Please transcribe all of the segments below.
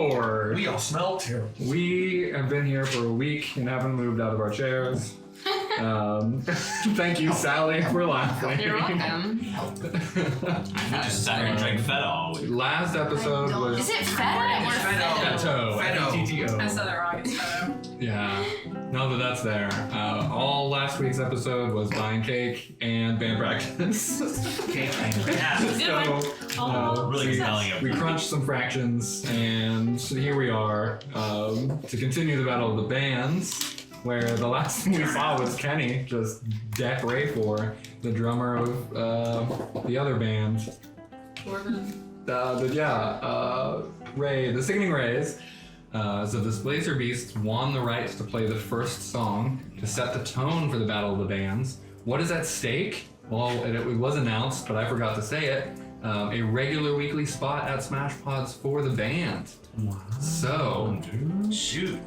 Lord. We all smell terrible. We have been here for a week and haven't moved out of our chairs. Thank you, Sally, for laughing. You're welcome. I just sat here and drank feta all week. Last episode was... Is it feta or Feto. F-E-T-T-O. I said it wrong. It's feta. Yeah. Now that that's there. All last week's episode was buying cake and band practice. Yeah. So, Really compelling. we crunched some fractions, and here we are to continue the battle of the bands. Where the last thing we saw was Kenny just deck Ray for the drummer of the other band. Ray, the Sickening Rays. So Displacer Beasts won the right to play the first song to set the tone for the battle of the bands. What is at stake? Well, it was announced, but I forgot to say it. A regular weekly spot at Smash Pods for the band. Wow. So, shoot.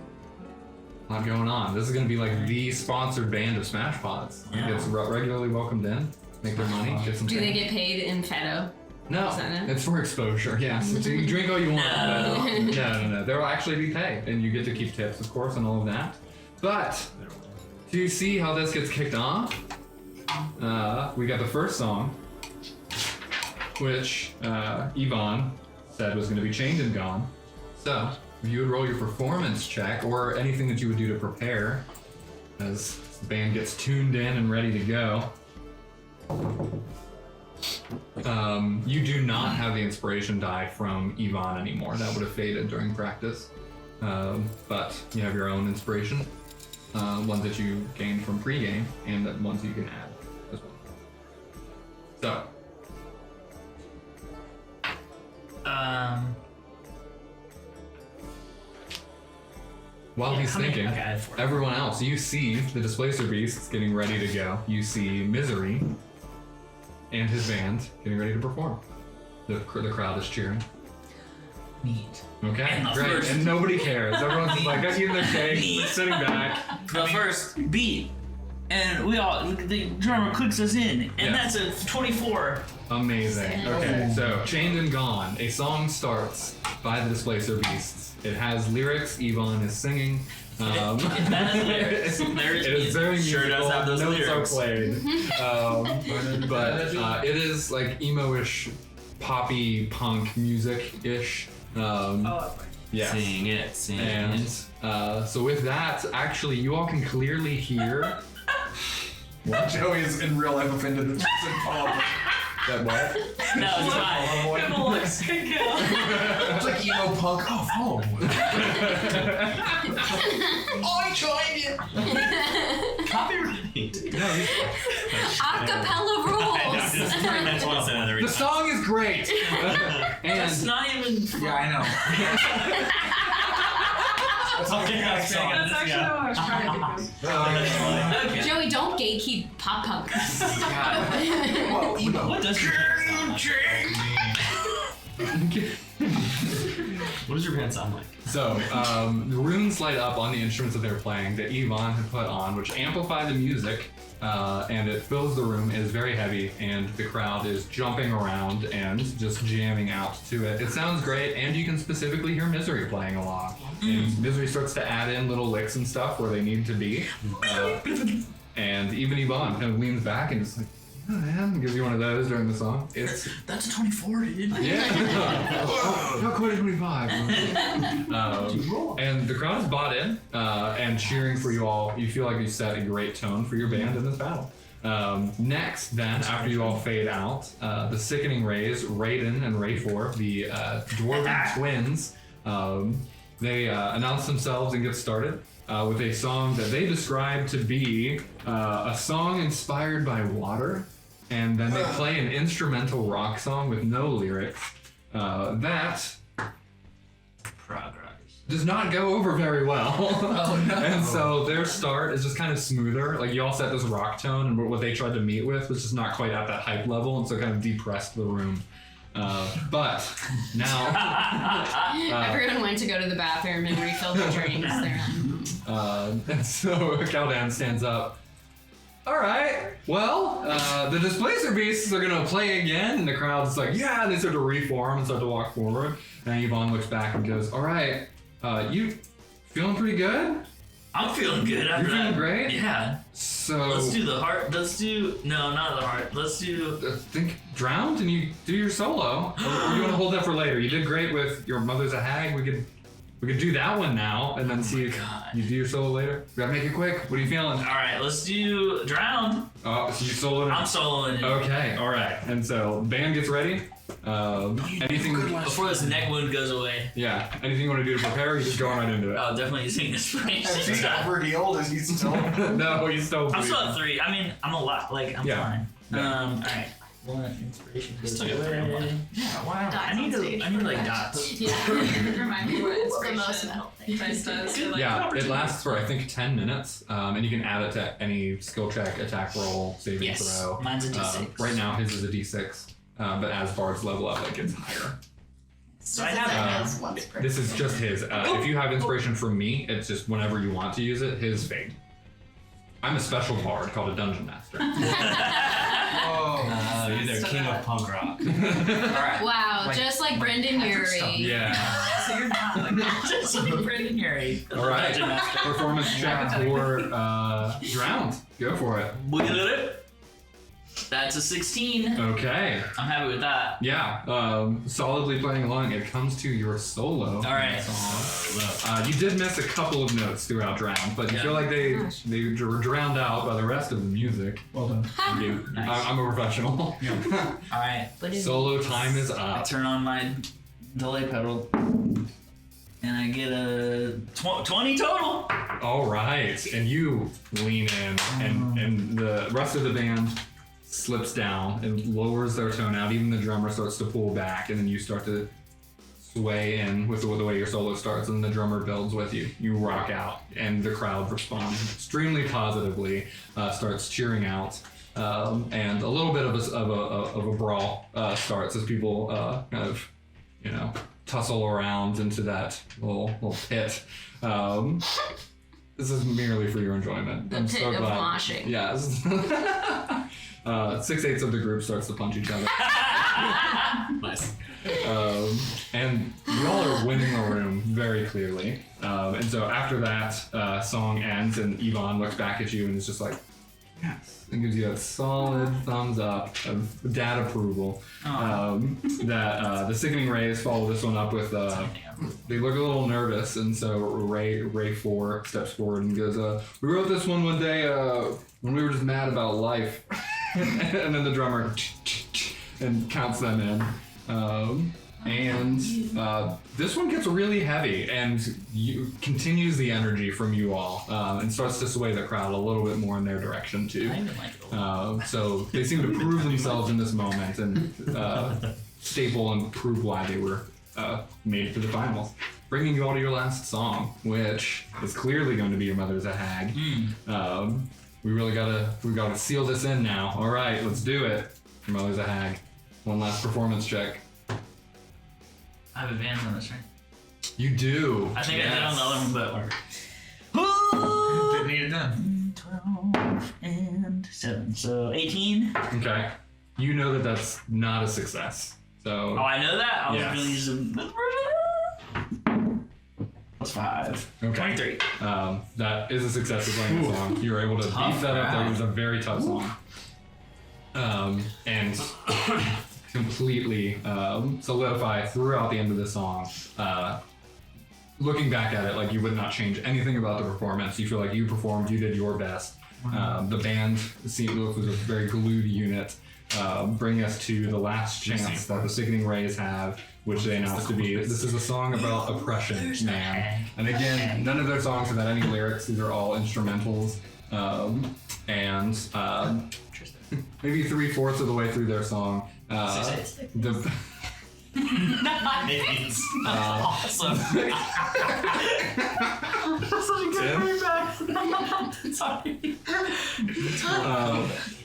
A lot going on. This is going to be like the sponsored band of Smash Pods. Yeah. Gets regularly welcomed in, make their money, get some. Do they get paid in feta? No, it's for exposure. Yes, so you drink all you want. No. There will actually be pay, and you get to keep tips, of course, and all of that. But to see how this gets kicked off, we got the first song, which Yvonne said was going to be Chained and Gone. So. If you would roll your performance check, or anything that you would do to prepare, as the band gets tuned in and ready to go. You do not have the inspiration die from Yvonne anymore. That would have faded during practice. But you have your own inspiration, ones that you gained from pregame, and the ones you can add as well. So. While he's thinking, everyone else, you see the Displacer Beasts getting ready to go. You see Misery and his band getting ready to perform. The crowd is cheering. Neat. Okay, great. And nobody cares. Everyone's just like, eating their cake, sitting back. The first beat. And the drummer clicks us in. And that's a 24. Amazing. Okay, so Chained and Gone. A song starts by the Displacer Beasts. It has lyrics. Yvonne is singing. It has lyrics. It is very musical. Sure does have those Notes lyrics. are played. But it is like emo-ish, poppy, punk music-ish. Yes. Sing it. And so with that, actually, you all can clearly hear... What? Joey is in real life offended that she's in public. That what? No, it's fine. People like stick out. It's like emo punk. Oh, follow me. I joined you. Copyright. No, Acapella rules. Just 3 minutes once and every the time. song is great. It's not even... Yeah, I know. That's not Okay, a that's song. That's actually what I was trying to do. Okay. Joey, don't gatekeep pop punk. Whoa, emo. What does your What does your band sound like? So, the runes light up on the instruments that they're playing that Yvonne had put on, which amplify the music, and it fills the room. It is very heavy, and the crowd is jumping around and just jamming out to it. It sounds great, and you can specifically hear Misery playing along. And Misery starts to add in little licks and stuff where they need to be. And even Yvonne kind of leans back and just like, oh, man, gives you one of those during the song. That's a 24, dude. Yeah. Not quite a 25. And the crowd is bought in and cheering for you all. You feel like you set a great tone for your band in this battle. Next, then, after you all fade out, the Sickening Rays, Raiden and Rayfor, the Dwarven twins, they announce themselves and get started with a song that they describe to be a song inspired by water. And then they play an instrumental rock song with no lyrics that does not go over very well. Oh, no. And so their start is just kind of smoother. Like you all set this rock tone, and what they tried to meet with was just not quite at that hype level, and so kind of depressed the room. But now Everyone went to go to the bathroom and refill their drinks. and so Kaldan stands up. All right. Well, the Displacer Beasts are gonna play again, and the crowd's like, yeah. And they start to reform and start to walk forward. And Yvonne looks back and goes, "All right, you feeling pretty good? I'm feeling good. You're feeling great. Yeah. So Let's do the heart. No, not the heart. Let's do. think drowned, and you do your solo. Or you want to hold that for later? You did great with your mother's a hag. We could do that one now, and then see if you do your solo later. We gotta make it quick. What are you feeling? All right, let's do drown. Oh, so you soloing it? I'm soloing it. Okay, all right. And so band gets ready. Anything Before this neck wound goes away. Yeah. Anything you want to do to prepare? Or you just going right into it. Oh, definitely using inspiration. Has he ever healed? Is he still? No, he's still. I'm still at 3. I mean, I'm a lot. Like, I'm Yeah. fine. Yeah. All right. One inspiration goes Still got away. 3 Yeah, wow. Dots I need on stage. like dots. Yeah. Remind me what It's the inspiration most metal thing. Dice does. So, like, Yeah, it lasts for I think 10 minutes, and you can add it to any skill check, attack roll, saving Yes. throw. Mine's a D6. Right now, his is a D6, but as bards level up, it gets higher. So I have. It's once per This is just his. If you have inspiration from me, it's just whenever you want to use it. His fade. I'm a special bard called a dungeon master. Oh. You're the king of punk rock. Alright. Wow, Like- just like like Brendan Patrick Stump. Urie. Yeah. So you're not like Just like Brendan Urie. All right. Dungeon Master. Performance check for drowned. Go for it. Look at it. That's a 16. Okay. I'm happy with that. Yeah. Solidly playing along. It comes to your solo. All right. Song. You did miss a couple of notes throughout drowned, but you Yeah. feel like they were drowned out by the rest of the music. Well done. You do. Nice. I'm a professional. All right. Solo time is I up. turn on my delay pedal, and I get a 20 total. All right, and you lean in, and the rest of the band slips down and lowers their tone out. Even the drummer starts to pull back, and then you start to sway in with the way your solo starts, and the drummer builds with you. You rock out, and the crowd responds extremely positively, starts cheering out, and a little bit of a brawl starts as people kind of, tussle around into that little pit. This is merely for your enjoyment. The I'm pit so of glad. moshing. Yes. 6/8 of the group starts to punch each other. Nice. And you all are winning the room very clearly. And so after that song ends, and Yvonne looks back at you and is just like, yes, and gives you a solid thumbs up of dad approval. That the Sickening Rays follow this one up with, they look a little nervous, and so Ray 4 steps forward and goes, we wrote this one day when we were just mad about life. And then the drummer and counts them in. And this one gets really heavy and continues the energy from you all, and starts to sway the crowd a little bit more in their direction too. I even like it a lot. So they seem to prove themselves in this moment and staple and prove why they were made it to the finals. Bringing you all to your last song, which is clearly going to be Your Mother's a Hag. We gotta seal this in now. All right, let's do it. Your Mother's a Hag. One last performance check. I have advantage on this, right? You do. I think I did on the other one, but Didn't need it done. 12 and 7, so 18. Okay. You know that that's not a success. So. Oh, I know that. I was Yes. going to use them. Plus 5. Okay. 23. That is a success of playing the song. You were able to beef Tough that up there. It round. was a very tough song. And completely solidify throughout the end of the song. Looking back at it, like you would not change anything about the performance. You feel like you performed, you did your best. The band seemed was a very glued unit. Bring us to the last chance that the Sickening Rays have, which they announced to be. This is a song about oppression, man. And again, none of their songs have had any lyrics. These are all instrumentals. And maybe 3/4 of the way through their song, the Nice. Awesome. Tim? Sorry.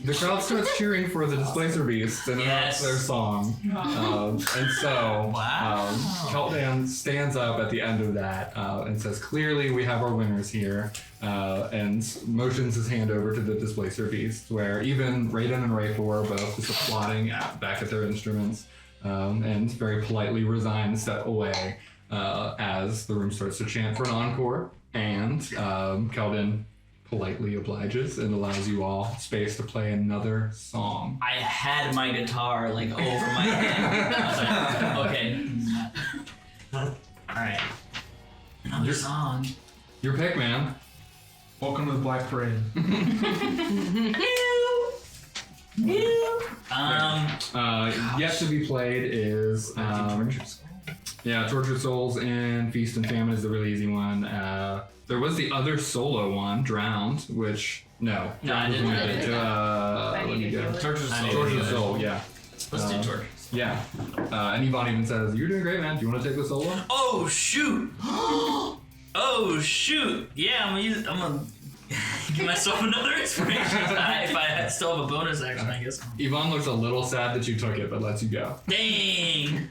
The crowd starts cheering for the Displacer Beasts and Yes. their song. And so, Wow. Keldan stands up at the end of that and says, clearly we have our winners here, and motions his hand over to the Displacer Beasts, where even Raiden and Rayfor are both just applauding back at their instruments, and very politely resign and step away as the room starts to chant for an encore, and Keldan politely obliges and allows you all space to play another song. I had my guitar like over my head. I was like, okay. Alright. Another song. Your pick, man. Welcome to the Black Parade. Yet to be played is Tortured Souls and Feast and Famine is the really easy one. There was the other solo one, Drowned, which No, I Drowned was didn't. one I did. Let me go. Tortured Soul, yeah. Let's do Torture. Yeah. And Yvonne even says, "You're doing great, man. Do you want to take the solo?" Oh shoot! Oh shoot! Yeah, I'm gonna give myself another inspiration. If I still have a bonus action, I guess. Yvonne looks a little sad that you took it, but lets you go. Dang!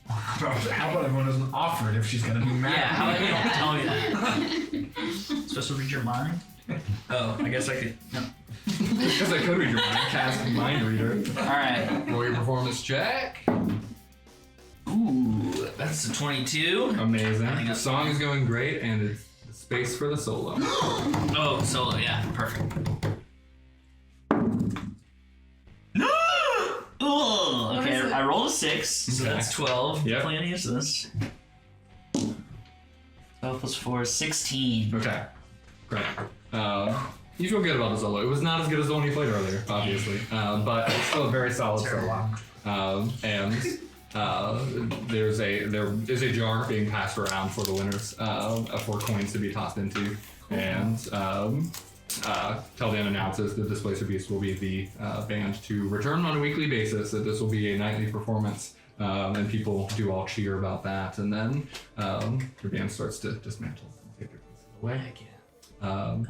How about everyone doesn't offer it if she's gonna be mad? Yeah, how about you don't tell me that? Supposed to read your mind? Oh, I guess I could. No. Because I could read your mind. Cast Mind Reader. Alright. Roll your performance check. Ooh, that's a 22. Amazing. I think The that's song is going great, and it's space for the solo. Oh, solo, yeah, perfect. No! Ooh, okay, I rolled a 6, so Okay. that's 12. Yep. Plenty of this. 12 plus 4 is 16. Okay. Great. You feel good about the solo. It was not as good as the one you played earlier, obviously, but it's still a very solid solo. And there is a jar being passed around for the winners, for coins to be tossed into, and Keldan announces the Displacer Beasts will be the band to return on a weekly basis. That this will be a nightly performance, and people do all cheer about that, and then your band starts to dismantle and take their pieces away. Heck yeah.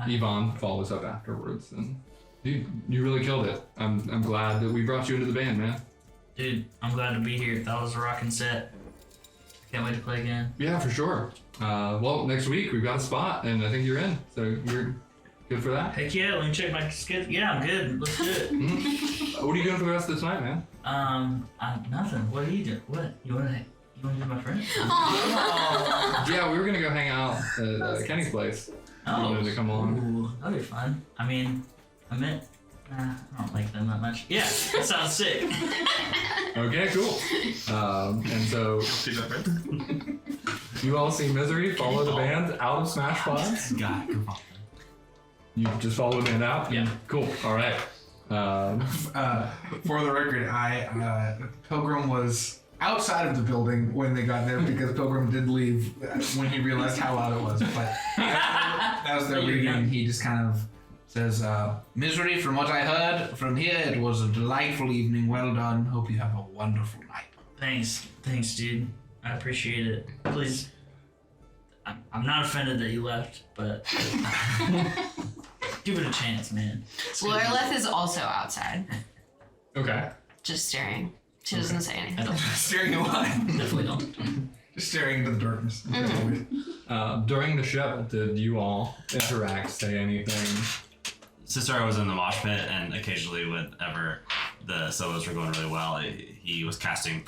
Yvonne follows up afterwards, and dude, you really killed it. I'm glad that we brought you into the band, man. Dude, I'm glad to be here. That was a rockin' set. Can't wait to play again. Yeah, for sure. Well, next week we've got a spot, and I think you're in, so you're good for that. Heck yeah, let me check my schedule. Yeah, I'm good. Let's do it. What are you doing for the rest of the tonight, man? Nothing. What are you doing? What? You wanna be my friend? Yeah, we were gonna go hang out at Kenny's place. You wanted to come along. Ooh, that'd be fun. I mean, I don't like them that much. Yeah, that sounds sick. Okay, cool. And so you all see Misery follow the band out of Smash Pods. God, come on. You just follow the band out? Yeah. Cool. All right. For the record, Pilgrim was outside of the building when they got there because Pilgrim did leave when he realized how loud it was. But as they're leaving, he just kind of says, "Misery, from what I heard from here, it was a delightful evening. Well done. Hope you have a wonderful night." Thanks, dude. I appreciate it. Please, I'm not offended that you left, but give it a chance, man. Loreleth is also outside, Okay. just staring. She doesn't say anything. I don't. Staring at what? Definitely don't. Just staring into the darkness. During the show, did you all interact, say anything? Sister was in the mosh pit, and occasionally, whenever the solos were going really well, he was casting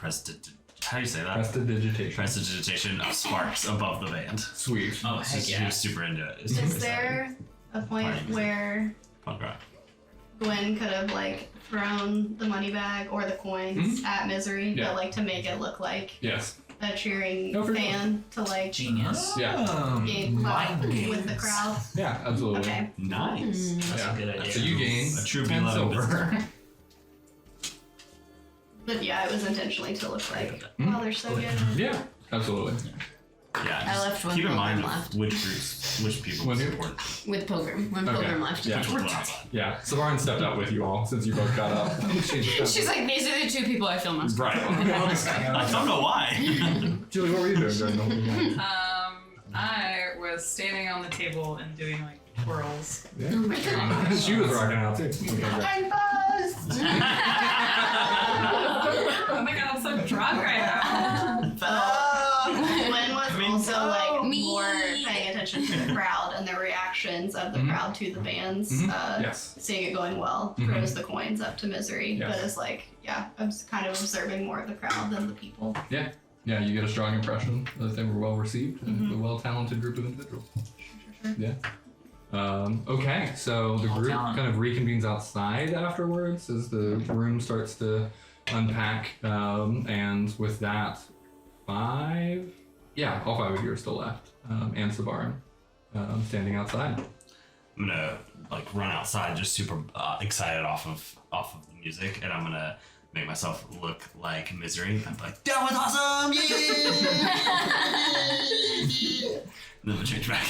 how do you say that? Prestidigitation. Prestidigitation of sparks above the band. Sweet. Oh, heck He yeah. was super into it. Is there a point Party music. where Punk rock. Gwen could have like thrown the money bag or the coins at Misery, Yeah. but like to make it look like Yes. a cheering Oh, for sure. fan to like Genius. Yeah. gain clout with the crowd? Yeah, absolutely. Okay. Nice. That's Yeah. a good idea. So you gain A true 10 beloved silver. But yeah, it was intentionally to look like, wow, they're so good. Yeah, absolutely. Yeah. I just left when keep in mind Pilgrim left. which groups, which people When who? support. With Pilgrim, when Okay. Pilgrim left. Yeah. Which was outside. Yeah. Savaren stepped out with you all since you both got up. She's like, these are the two people I feel most Right. I don't know why. Julie, what were you doing during the whole night? I was standing on the table and doing like twirls. Yeah. Oh my god. She was rocking out too. Okay, great. I'm buzzed. Oh my god, I'm so drunk right now. Gwen was also like Me. more paying attention to the crowd and the reactions of the crowd to the bands. Yes. Seeing it going well, throws the coins up to Misery, Yes. but is like, yeah, I'm just kind of observing more of the crowd than the people. Yeah. Yeah, you get a strong impression that they were well received and a well-talented group of individuals. Sure. Yeah. Okay, so the group Well-talented. kind of reconvenes outside afterwards as the room starts to unpack, and with that, all 5 of you are still left, and Savarin standing outside. I'm gonna like run outside, just super excited off of the music, and I'm gonna make myself look like Misery. I'm like, that was awesome, yeah! And then we'll change back.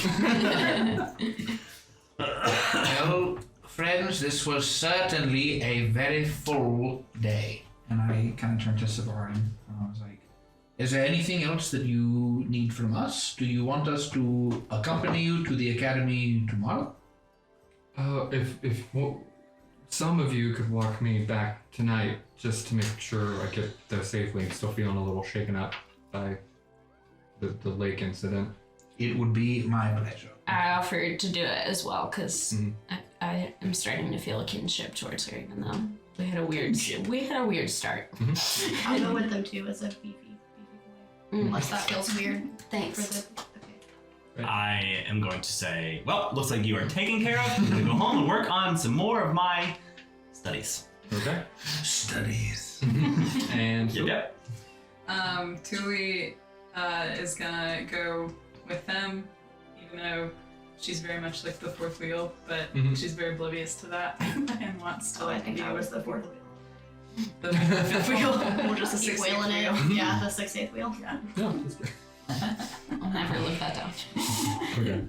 Well, friends, this was certainly a very full day. And I kind of turned to Savarin and I was like, is there anything else that you need from us? Do you want us to accompany you to the academy tomorrow? If some of you could walk me back tonight just to make sure I get there safely. I'm still feeling a little shaken up by the lake incident. It would be my pleasure. I offered to do it as well because I am starting to feel a kinship towards her, even though we had a weird start. I'll go with them too as a beefy boy. Unless that feels weird for Thanks. the. Okay. I am going to say, well, looks like you are taken care of. I'm gonna go home and work on some more of my studies. Okay. Studies. And Yep. Tuli is gonna go with them, even though she's very much like the fourth wheel, but she's very oblivious to that and wants to Oh, I like think be I was with the fourth wheel. the fifth wheel. We'll just The keep 16th wheeling it. wheel. Yeah, the 6/8 wheel. Yeah. no, that's great. I'll never live that down. Okay.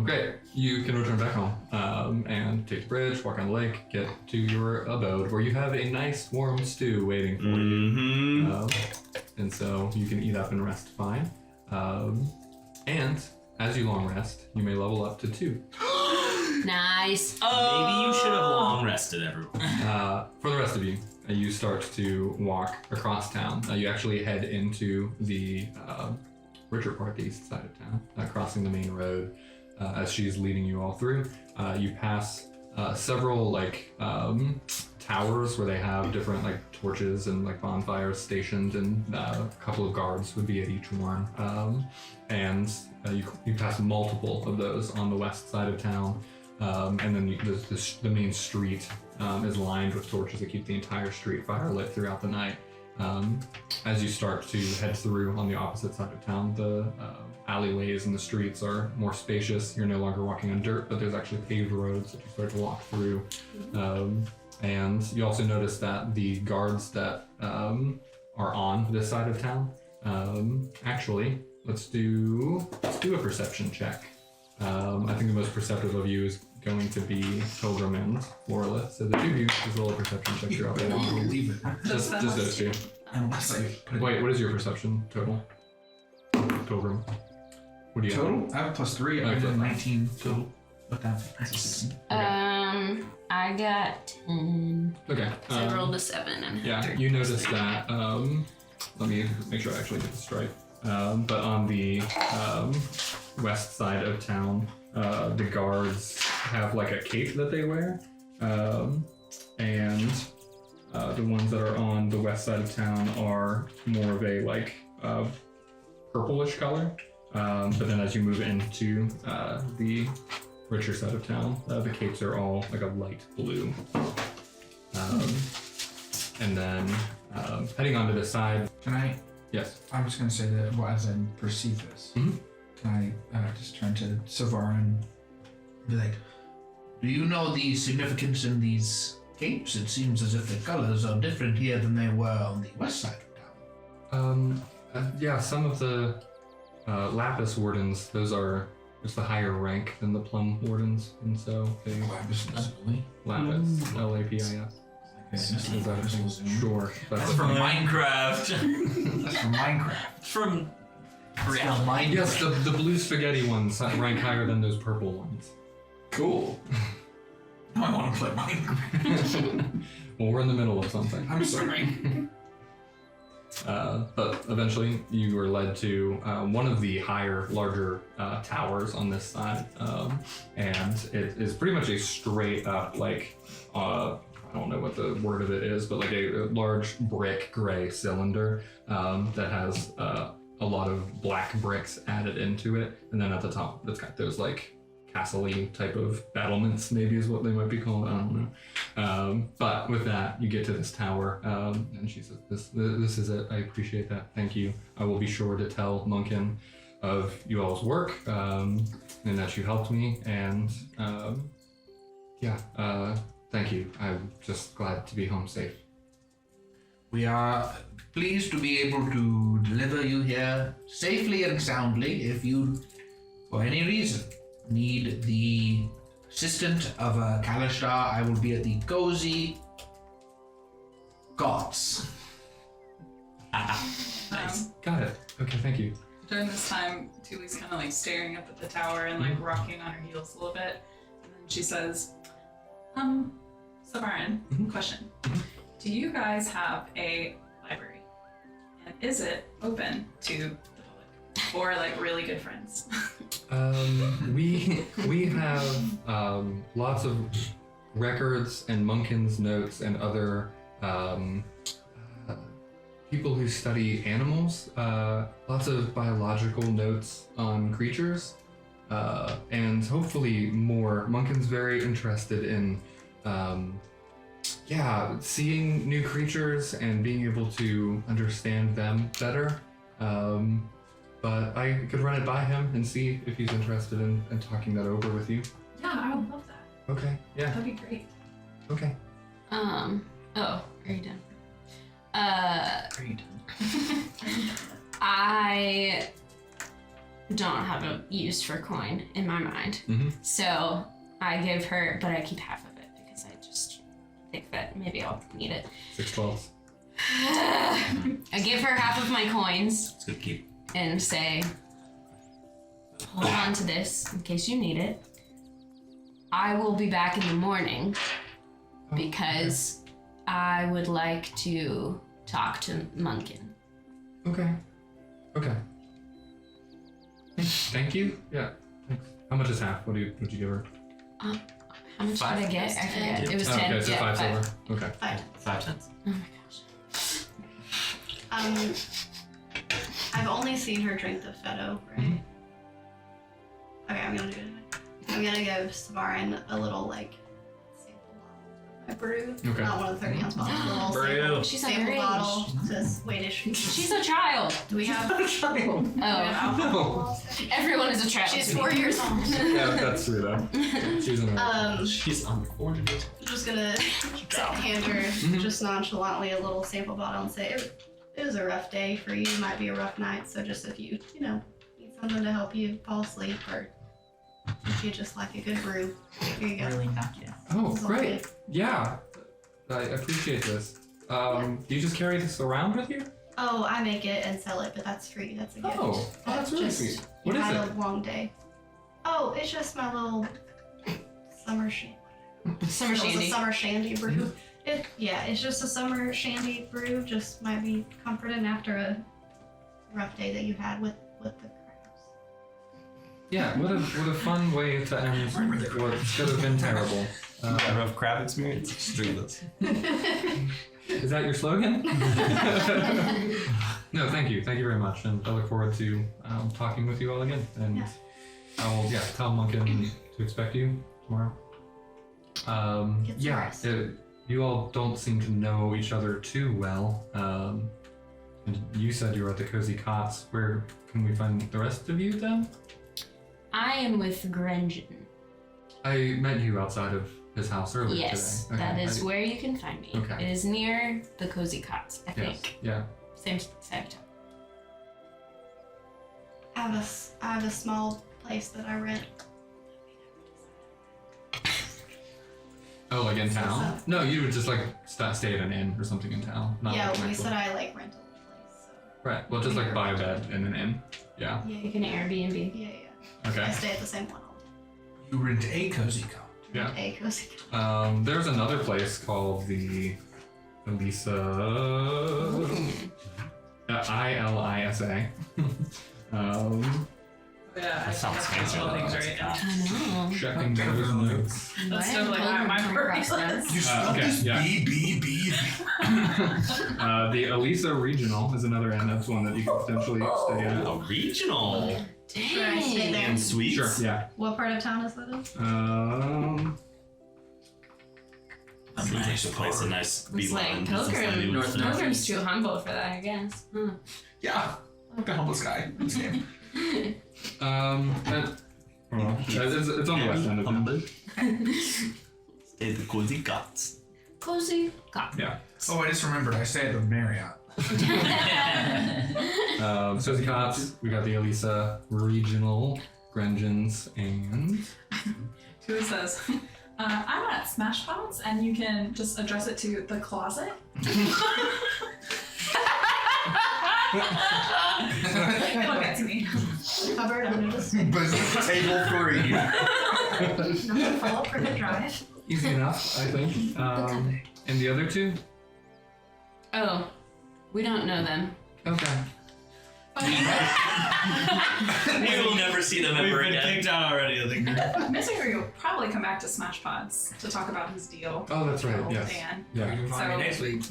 Great. You can return back home and take the bridge, walk on the lake, get to your abode where you have a nice warm stew waiting for Mm-hmm. you. And so you can eat up and rest fine. And as you long rest, you may level up to 2. Nice. Maybe you should have long rested, everyone. For the rest of you, you start to walk across town. You actually head into the richer part, the east side of town, crossing the main road. As she's leading you all through, you pass several towers where they have different torches and bonfires stationed, and a couple of guards would be at each one. And you pass multiple of those on the west side of town. And then the main street is lined with torches that keep the entire street fire lit throughout the night. As you start to head through on the opposite side of town, the alleyways and the streets are more spacious. You're no longer walking on dirt, but there's actually paved roads that you start to walk through. And you also notice that the guards that are on this side of town, actually, let's do a perception check. I think the most perceptive of you is going to be Pilgrim and Lorelith. So the two of you just roll a perception check throughout the I walk. won't believe it. Just those two. Unless I put it Wait, what is your perception total? Pilgrim. What do you total. I have +3. I did 19 total. But that's a 16. I got 10. Okay. So I rolled a 7 and Yeah, you notice that. Let me make sure I actually get this right. But on the west side of town, the guards have a cape that they wear, and the ones that are on the west side of town are more of a purplish color. But then as you move into the richer side of town, the capes are all a light blue. And then heading onto the side. Can I? Yes. I was going to say that as I perceive this, can I just turn to Savarin and be like, do you know the significance in these capes? It seems as if the colors are different here than they were on the west side of town. Yeah, some of the Lapis Wardens, those are just the higher rank than the Plum Wardens, and so they... Lapis Lazuli? Lapis, L-A-P-I-S. Is that a thing? Sure. That's from Minecraft. That's from Minecraft. It's from It's from reality. Minecraft. Yes, the blue spaghetti ones rank higher than those purple ones. Cool. Now I want to play Minecraft. Well, we're in the middle of something. I'm sorry. But eventually, you are led to one of the larger towers on this side, and it is pretty much a straight up, like, I don't know what the word of it is, but like a large brick gray cylinder that has a lot of black bricks added into it, and then at the top, it's got those like castle-y type of battlements, maybe is what they might be called. I don't know. But with that, you get to this tower, and she says, "This is it. I appreciate that. Thank you. I will be sure to tell Munken of you all's work, and that you helped me. And thank you. I'm just glad to be home safe." We are pleased to be able to deliver you here safely and soundly. If you, for any reason, need the assistant of Kalishtar, I will be at the Cozy Gods. Nice. Got it. Okay, thank you. During this time, Tuli's kind of like staring up at the tower and like rocking on her heels a little bit. And then she says, Savarin, question. Do you guys have a library? And is it open to the public? Or like really good friends? We have lots of records and Munken's notes and other people who study animals. Lots of biological notes on creatures, and hopefully more. Munken's very interested in seeing new creatures and being able to understand them better. But I could run it by him and see if he's interested in talking that over with you. Yeah, I would love that. Okay, yeah, That'd be great. okay. Oh, are you done? Are you done? I don't have a use for coin in my mind. So I give her, but I keep half of it because I just think that maybe I'll need it. 6 12s. I give her half of my coins It's good keep. and say, hold on to this in case you need it. I will be back in the morning because I would like to talk to Munken. Okay. Thank you. Yeah. Thanks. How much is half? Would you give her? How much Five. did I get? I forget. Yeah. It was Oh, 10. okay, so Yeah, 5 five. silver. Okay. 5. 5 cents. Oh my gosh. I've only seen her drink the Fetto, right? Okay, I'm gonna do it. I'm gonna give Savarin a little like sample bottle of my brew. Okay. Not one of the 30-ounce bottles. A little Brew. sample, She's sample underage. bottle. Says, wait, is she? She's a child. Do we have? Oh, alcohol? everyone is a child. She's to me. 4 years old. Yeah, that's true though. She's an She's unfortunate. Just gonna hand her just nonchalantly a little sample bottle and say, it was a rough day for you. It might be a rough night. So just if you need something to help you fall asleep, or if you just like a good brew, here you go. Really knock you. Oh, It's all great. good. Yeah. I appreciate this. Do you just carry this around with you? Oh, I make it and sell it, but that's free. That's a gift. Oh, that's really Just- sweet. You What is had it? a long day. Oh, it's just my little summer shandy. Summer It was shandy. a summer shandy brew. It's just a summer shandy brew. Just might be comforting after a rough day that you had with the crabs. Yeah, what a fun way to end what could have been terrible. A rough crab experience. Just drink this. Is that your slogan? No, thank you. Thank you very much. And I look forward to talking with you all again. And Yeah. I will, tell Munken to expect you tomorrow. Get some rest. You all don't seem to know each other too well. And you said you were at the Cozy Cots. Where can we find the rest of you then? I am with Grenjan. I met you outside of his house earlier Yes, today. that is where you can find me. Okay. It is near the Cozy Cots, I Yes. think. Yeah. Same time. I have a small place that I rent. Oh, like in So- town? No, you would just like stay at an inn or something in town. Not Yeah, like an we actual- said I like rental place. So. Right. Well, just like buy a bed in an inn. Yeah. Yeah, You can Airbnb. yeah. I Okay. stay at the same one all You rent a cozy cot. Yeah. A cozy. There's another place called the Elisa. ILISA. Yeah, That sounds fancy. Things right now. I know. Checking those notes. That's Why totally did not my Pilgrim come across purpose. this? You spelled okay, this yeah. B. The Elisa Regional is another inn. That's one that you could potentially stay at. A regional. Should I stay there? And sweets. Sure, yeah. What part of town is that in? A nice place, a nice It's like Pilgrim. North Pilgrim's too humble for that, I guess. Huh. Yeah, I'm the humblest guy in this game. it's on the west end of town. Stay at the cozy guts. Cozy got. Yeah. Oh, I just remembered. I stay at the Marriott. So the cops, we got the Elisa Regional, Grengens, and Who says, I'm at Smashpots, and you can just address it to the closet. It'll get to me. Cupboard under the sink. Business table 3. Number 4, Cricket Drive. easy enough, I think. And the other two? Oh, we don't know them. Okay. We will never see them ever again. out already, I think. Misery will probably come back to Smashpots to talk about his deal. Oh, that's right. with Yes. Dan. Yeah. You can find me So- next week.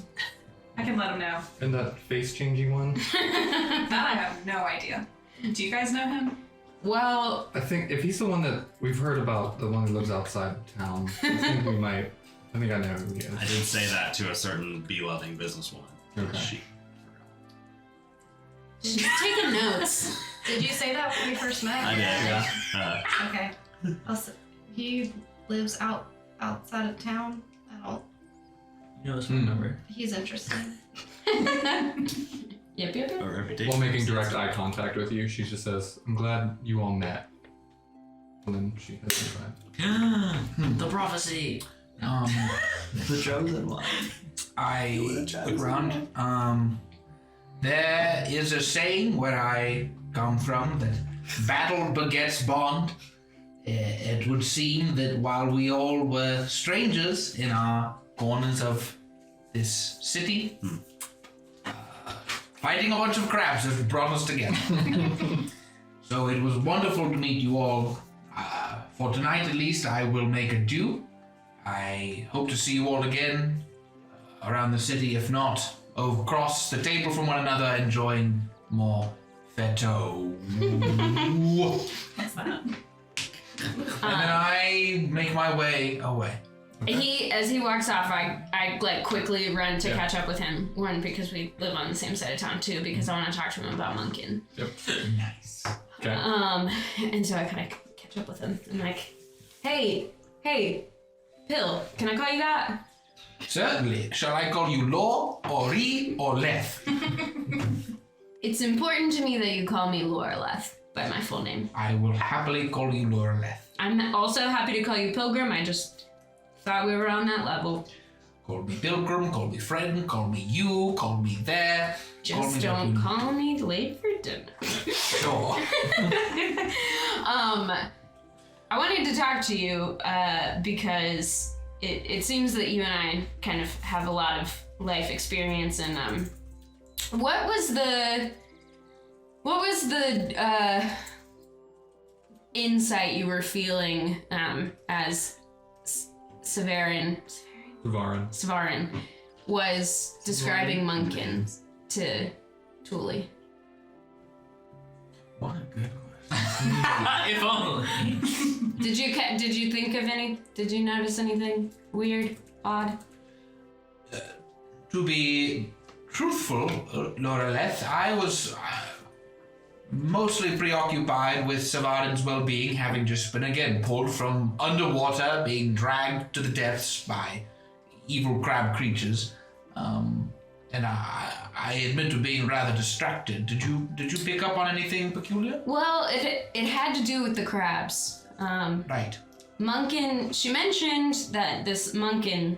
I can let him know. And that face-changing one. That I have no idea. Do you guys know him? Well, I think if he's the one that we've heard about, the one who lives outside of town, I think we might. I think I know who he is. I did say that to a certain bee-loving businesswoman. Okay. She. she's taking notes. Did you say that when we first met? I did. Yeah. Okay. He lives outside of town at all. You know his phone number. He's interesting. Yep, yep, A yep. reputation. While making direct eye contact with you, she just says, "I'm glad you all met." And then she hits me back. The prophecy. The chosen one. I look around. There is a saying where I come from that battle begets bond. It would seem that while we all were strangers in our corners of this city, fighting a bunch of crabs has brought us together. So it was wonderful to meet you all. For tonight at least, I will make adieu. I hope to see you all again around the city, if not across the table from one another, enjoying more fetto. What's that? And then I make my way away. As he walks off, I like quickly run to Yeah. catch up with him. One, because we live on the same side of town. Two, because I want to talk to him about Munken. Yep. Nice. Okay. And so I kind of catch up with him. I'm like, hey, Pill, can I call you that? Certainly. Shall I call you Lor, or Ri, or Leth? It's important to me that you call me Loreleth by my full name. I will happily call you Loreleth. I'm also happy to call you Pilgrim. I just thought we were on that level. Call me Pilgrim, call me friend, call me you, call me there. Just don't call me late for dinner. Sure. I wanted to talk to you because it seems that you and I kind of have a lot of life experience, and what was the insight you were feeling as Severin was describing Munken to Thule? What a good question. If only. Did you think of any? Did you notice anything weird, odd? To be truthful, Loreleth, I was mostly preoccupied with Savarin's well-being, having just been again pulled from underwater, being dragged to the depths by evil crab creatures. And I admit to being rather distracted. Did you pick up on anything peculiar? Well, it had to do with the crabs. Right. Munken. She mentioned that this Munken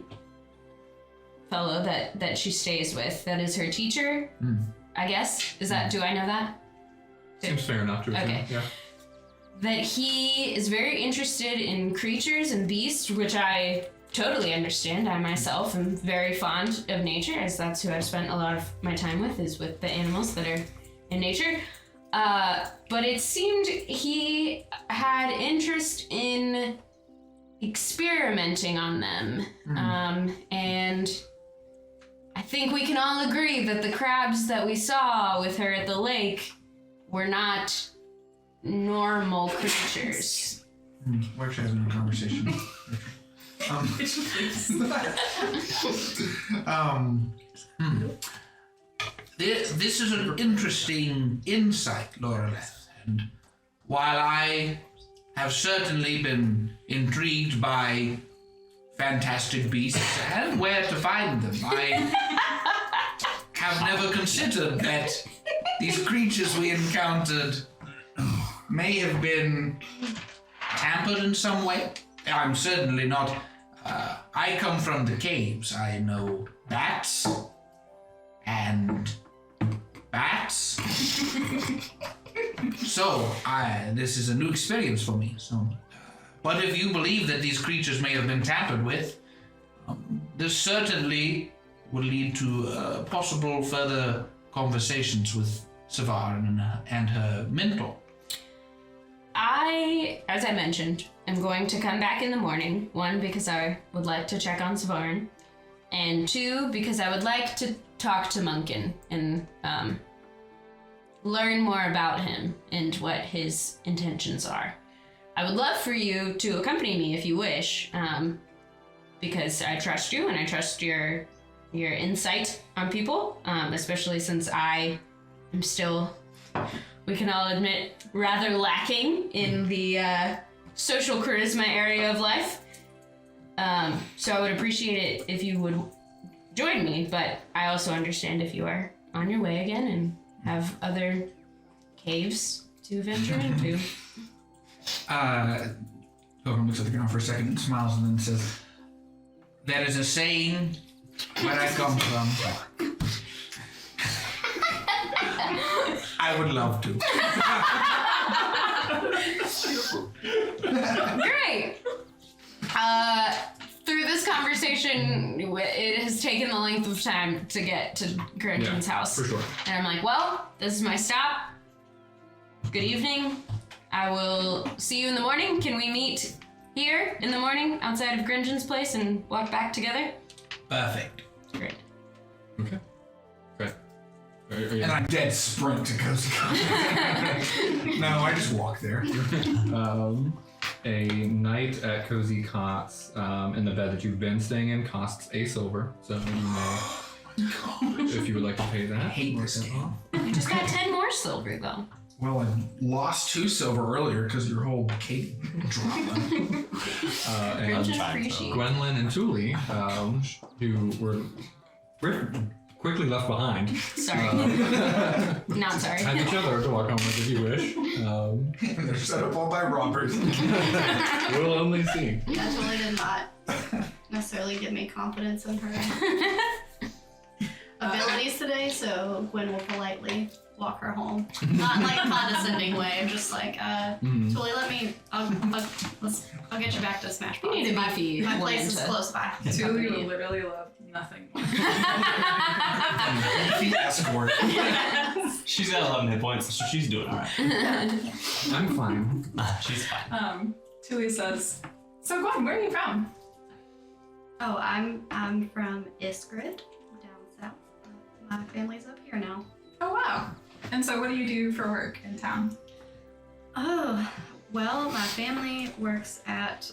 fellow that she stays with, that is her teacher. I guess. Is that? Do I know that? Seems fair enough to assume. Okay. Yeah. that he is very interested in creatures and beasts, which I totally understand. I myself am very fond of nature, as that's who I've spent a lot of my time with, is with the animals that are in nature. But it seemed he had interest in experimenting on them. And I think we can all agree that the crabs that we saw with her at the lake were not normal creatures. We're actually having a conversation. This is an interesting insight, Loreleth. And while I have certainly been intrigued by fantastic beasts and where to find them, I have never considered that these creatures we encountered may have been tampered in some way. I'm certainly not. I come from the caves. I know bats and bats. So this is a new experience for me. So, but if you believe that these creatures may have been tampered with, this certainly would lead to possible further conversations with Savar and her mentor. As I mentioned, am going to come back in the morning. 1, because I would like to check on Savarn, and 2, because I would like to talk to Munken and learn more about him and what his intentions are. I would love for you to accompany me if you wish, because I trust you and I trust your insight on people, especially since I am still, we can all admit, rather lacking in the social charisma area of life. So I would appreciate it if you would join me, but I also understand if you are on your way again and have other caves to venture into. Pilgrim looks at the ground for a second and smiles and then says, "There is a saying where I come from. I would love to." Great. Through this conversation, it has taken the length of time to get to Grenton's house. For sure. And I'm like, well, this is my stop. Good evening. I will see you in the morning. Can we meet here in the morning outside of Grenton's place and walk back together? Perfect. Great. Okay. Great. Are you- And I dead sprint to Cozy Cots. No, I just walk there. A night at Cozy Cots in the bed that you've been staying in costs a silver, so you may, if you would like to pay that. I hate mark this that game. off. You just got 10 more silver, though. Well, I lost 2 silver earlier because your whole cake drama. And Grenton appreciate. Gwendolyn and Thule, who were quickly left behind. Sorry. Not sorry. Have each other to walk home with if you wish. They're set up all by robbers. We'll only see. That totally did not necessarily give me confidence in her abilities today, so Gwen will politely walk her home. Not in like a condescending way, just like, Tully, I'll get you back to Smash You Pods. need a beefy My woman place is to- close by. Julie would literally love nothing more. Beefy escort. She's got 11 hit points, so she's doing alright. I'm fine. She's fine. Tuli says, "So Gwen, where are you from?" Oh, I'm from Iskrid, down south. My family's up here now. Oh wow. And so what do you do for work in town? Oh, well, my family works at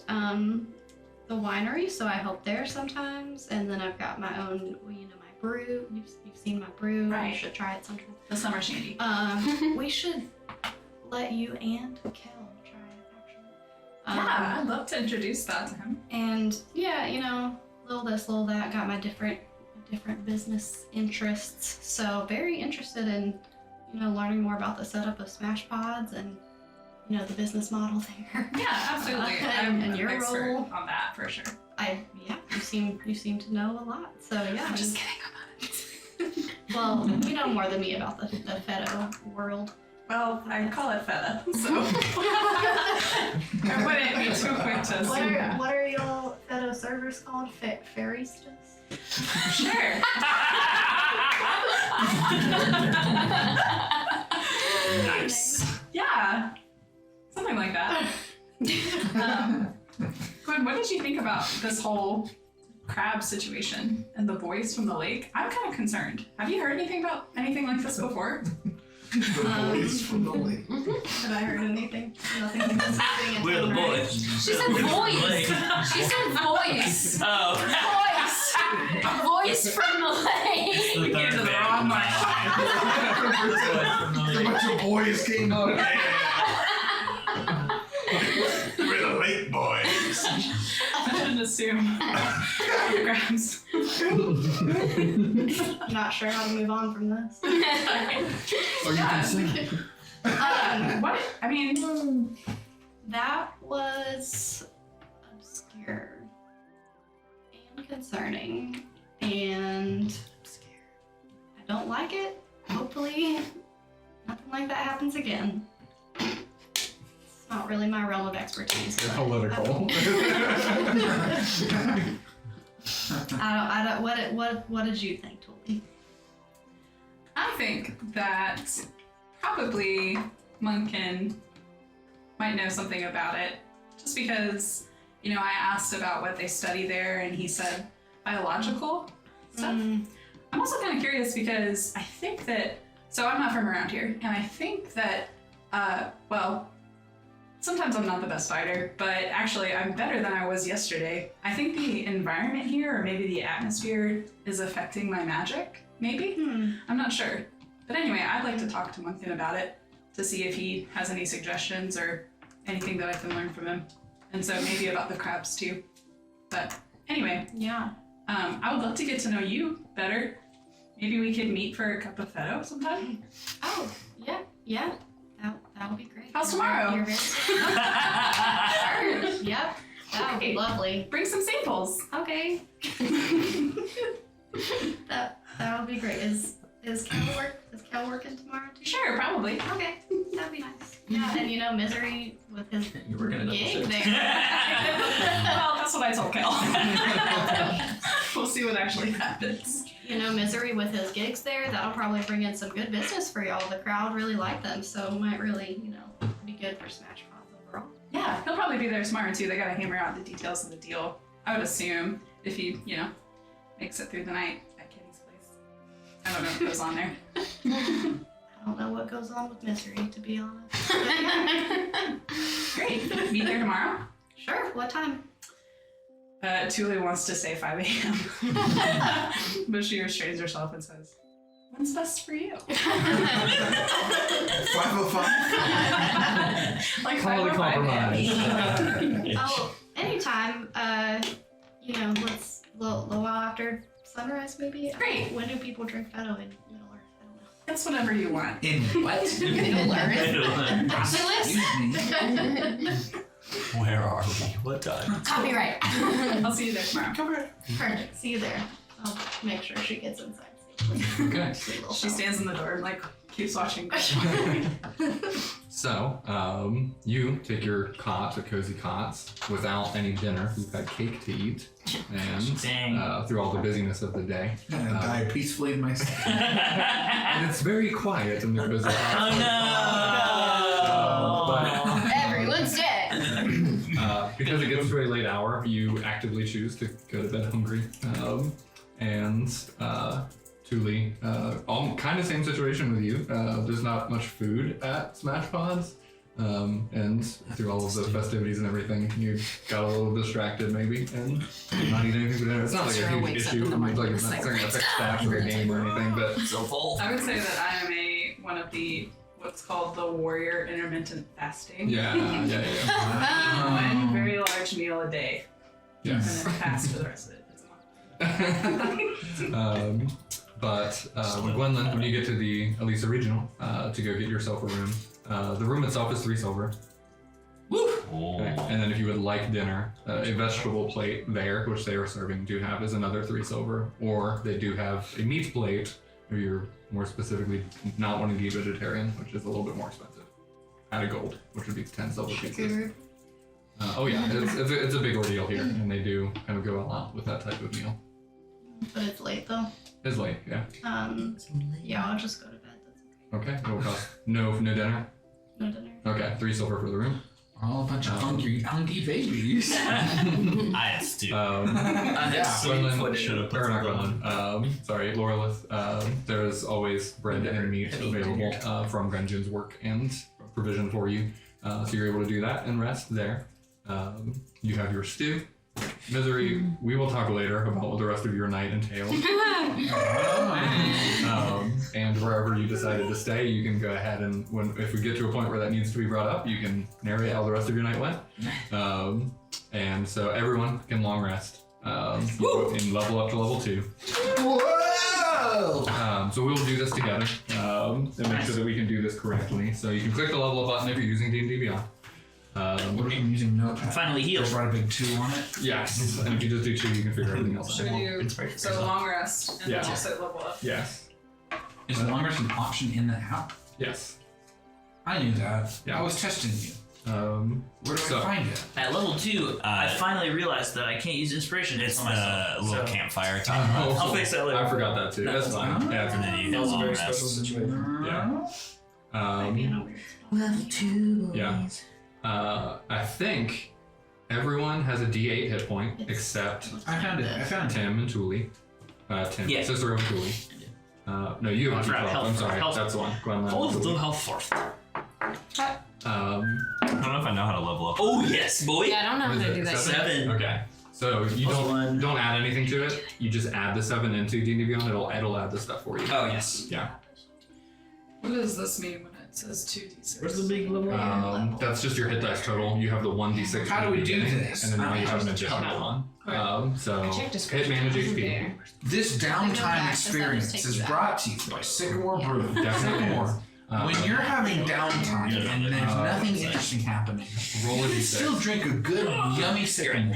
the winery, so I help there sometimes. And then I've got my own, my brew. You've seen my brew. Right. You should try it sometime. The summer shandy. We should let you and Kel try it, actually. Yeah, I'd love to introduce that to him. And yeah, little this, little that. Got my different business interests. So very interested in, learning more about the setup of Smash Pods and, the business model there. Yeah, absolutely. And I'm an your expert role. on that for sure. You seem to know a lot. So yeah. I'm just kidding about it. Well, you know more than me about the Fedo world. Well, I call it feta, so I wouldn't be too quick to assume that. What are y'all feta servers called? Fairistas? Sure. Nice. Yeah. Something like that. Gwen, what did you think about this whole crab situation and the boys from the lake? I'm kind of concerned. Have you heard anything about anything like this before? The boys from the lake. Have I heard anything? Nothing consisting. We're the boys. She said voice. She said voice. Oh. Voice from the lake. The Came to the third wrong band. A bunch of boys came out. We're the lake boys. I shouldn't assume. Grams. I'm not sure how to move on from this. Or you can sing. What? I mean, That was obscure and concerning, and I don't like it. Hopefully, nothing like that happens again. It's not really my realm of expertise. but Political. I don't. What did you think, Tully? I think that probably Munken might know something about it, just because, you know, I asked about what they study there, and he said biological stuff. I'm also kind of curious because I think that, so I'm not from around here, and I think that, well, sometimes I'm not the best fighter, but actually I'm better than I was yesterday. I think the environment here, or maybe the atmosphere, is affecting my magic, maybe? I'm not sure. But anyway, I'd like to talk to Munken about it to see if he has any suggestions or anything that I can learn from him. And so maybe about the crabs too. But anyway, Yeah. I would love to get to know you better. Maybe we could meet for a cup of feta sometime. Oh, yeah. That would be great. How's tomorrow? You're very sure. Yep. That would be lovely. Bring some samples. Okay. that would be great. Is Cal working tomorrow too? Sure, probably. Okay, that'd be nice. Yeah, and you know, Misery with his You were gonna double gig shift. there. Well, that's what I told Kel. We'll see what actually happens. You know, Misery with his gigs there, that'll probably bring in some good business for y'all. The crowd really like them, so it might really, you know, be good for Smash Pods overall. Yeah, he'll probably be there tomorrow too. They gotta hammer out the details of the deal. I would assume if he, you know, makes it through the night at Kenny's place. I don't know what goes on there. I don't know what goes on with Misery, to be honest. Great. Meet there tomorrow. Sure, what time? Tuli wants to say 5 a.m. But she restrains herself and says, "When's best for you?" 5:05. Like Call it a 5:05 compromise. -ish. Oh, anytime. You know, let's a little while after sunrise, maybe. Great. When do people drink Fetto in Middle Earth? I don't know. It's whatever you want. In what? Middle Earth. Excuse Where are we? What time? Copyright. I'll see you there tomorrow. Perfect. See you there. I'll make sure she gets inside safely. Okay. Sweet little She fella. stands in the door and like keeps watching. So, you take your cots, or cozy cots, without any dinner. You've had cake to eat, Dang. and through all the busyness of the day. And die peacefully in my sleep. And it's very quiet in the cozy cots. Oh no! Everyone's dead. Because it gets to a late hour, you actively choose to go to bed hungry. Tuli, all kind of same situation with you. There's not much food at Smash Pods. And through all of the festivities and everything, you got a little distracted maybe and not eating anything for dinner. It's not like a Sarah huge wakes up issue. in the morning Like with it's not a something that cigarette. affects stats or the game or anything, but So full. I would say that I am one of the what's called the warrior intermittent fasting. yeah. One very large meal a day, and Yes. then fast for the rest of it. It's not. But Gwendolyn, when you get to the Elisa Regional to go get yourself a room, the room itself is 3 silver. Oh. Okay. And then if you would like dinner, a vegetable plate there, which they are serving, do have is another 3 silver. Or they do have a meat plate, Or you're more specifically not wanting to eat vegetarian, which is a little bit more expensive. Add a gold, which would be 10 silver pieces. Sugar. Oh yeah, it's a big ordeal here, and they do kind of go all out with that type of meal. But it's late though. It's late, yeah. Yeah, I'll just go to bed. That's okay. Okay, what will cost? No dinner? No dinner. Okay, 3 silver for the room. All a bunch of hungry babies. I had stew. Gwendolyn, should have put or not some Gwendolyn, sorry, Lorelith, there is always bread and meat available from Grenjin's work and provision for you. So you're able to do that and rest there. You have your stew. Misery, we will talk later about what the rest of your night entails. And wherever you decided to stay, you can go ahead and if we get to a point where that needs to be brought up, you can narrate how the rest of your night went. And so everyone can long rest and level up to level 2. Whoa! So we'll do this together and make sure that we can do this correctly. So you can click the level up button if you're using D&D Beyond. What are you using notepad? Finally healed. Just write a big 2 on it. Yes, and if you just do 2, you can figure everything else Should out. we do so long rest and Yeah. then also level up? Yes, Is the long rest an option in the app? yes. I knew that. Yeah. I was testing you. Where do So- I find it? At level 2, I finally realized that I can't use inspiration. It's on the myself, little so campfire type. I'll fix that later. I forgot that too. That's fine. Yeah, and then you That was a long very rest. special situation. Yeah. Might be in a weird spot. Level 2 boys. Yeah. I think everyone has a D8 hit point except I found it. Tim and Tuli. Tim, Yeah. Cicero and Tuli. No, you have a I forgot D12. health- I'm sorry, health- that's the one. Gwendolyn. Hold Tuli. the health first. I don't know if I know how to level up. Oh yes, boy. Yeah, I don't know how What is to it? do that. 7. Okay. So you Plus don't one. don't add anything to it. You just add the 7 into D&D Beyond. It'll add the stuff for you. Oh yes. Yeah. What does this mean when it says 2d6? Where's the big level? That's just your hit dice total. You have the 1d6. How do we do beginning, this? And then now I you have an don't additional know. one. So Check hit description. manage Isn't HP. there. This No downtime access, I'll just experience take is you out. brought to you by Sycamore Brew. Definitely Sycamore. is. When you're having downtime and there's nothing interesting happening, Roll a you can d6. still drink a good, yummy Sycamore.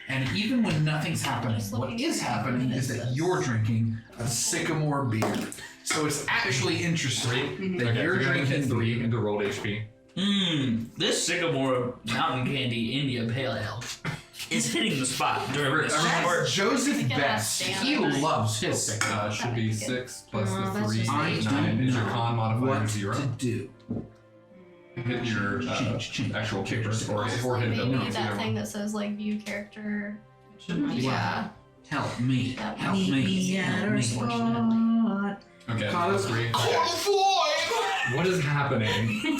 And even when nothing's happening, what is happening is that you're drinking a Sycamore beer. So it's actually interesting that Okay, you're you're gonna hit drinking 3 into rolled HP. This Sycamore Mountain Candy India Pale Ale is hitting the spot during this Everyone- short. Joseph think it Best. has He stamina. loves his Sycamore. Should be 6 plus Oh, the that's 3, just I 9 don't is your know con modifier what 0. to do. Hit your Change. actual paper or hit Maybe the that either thing one. that says like view character. Yeah. Help me. That Help one. me. Help me. Okay, Call plus it 3. Qualified! What is happening?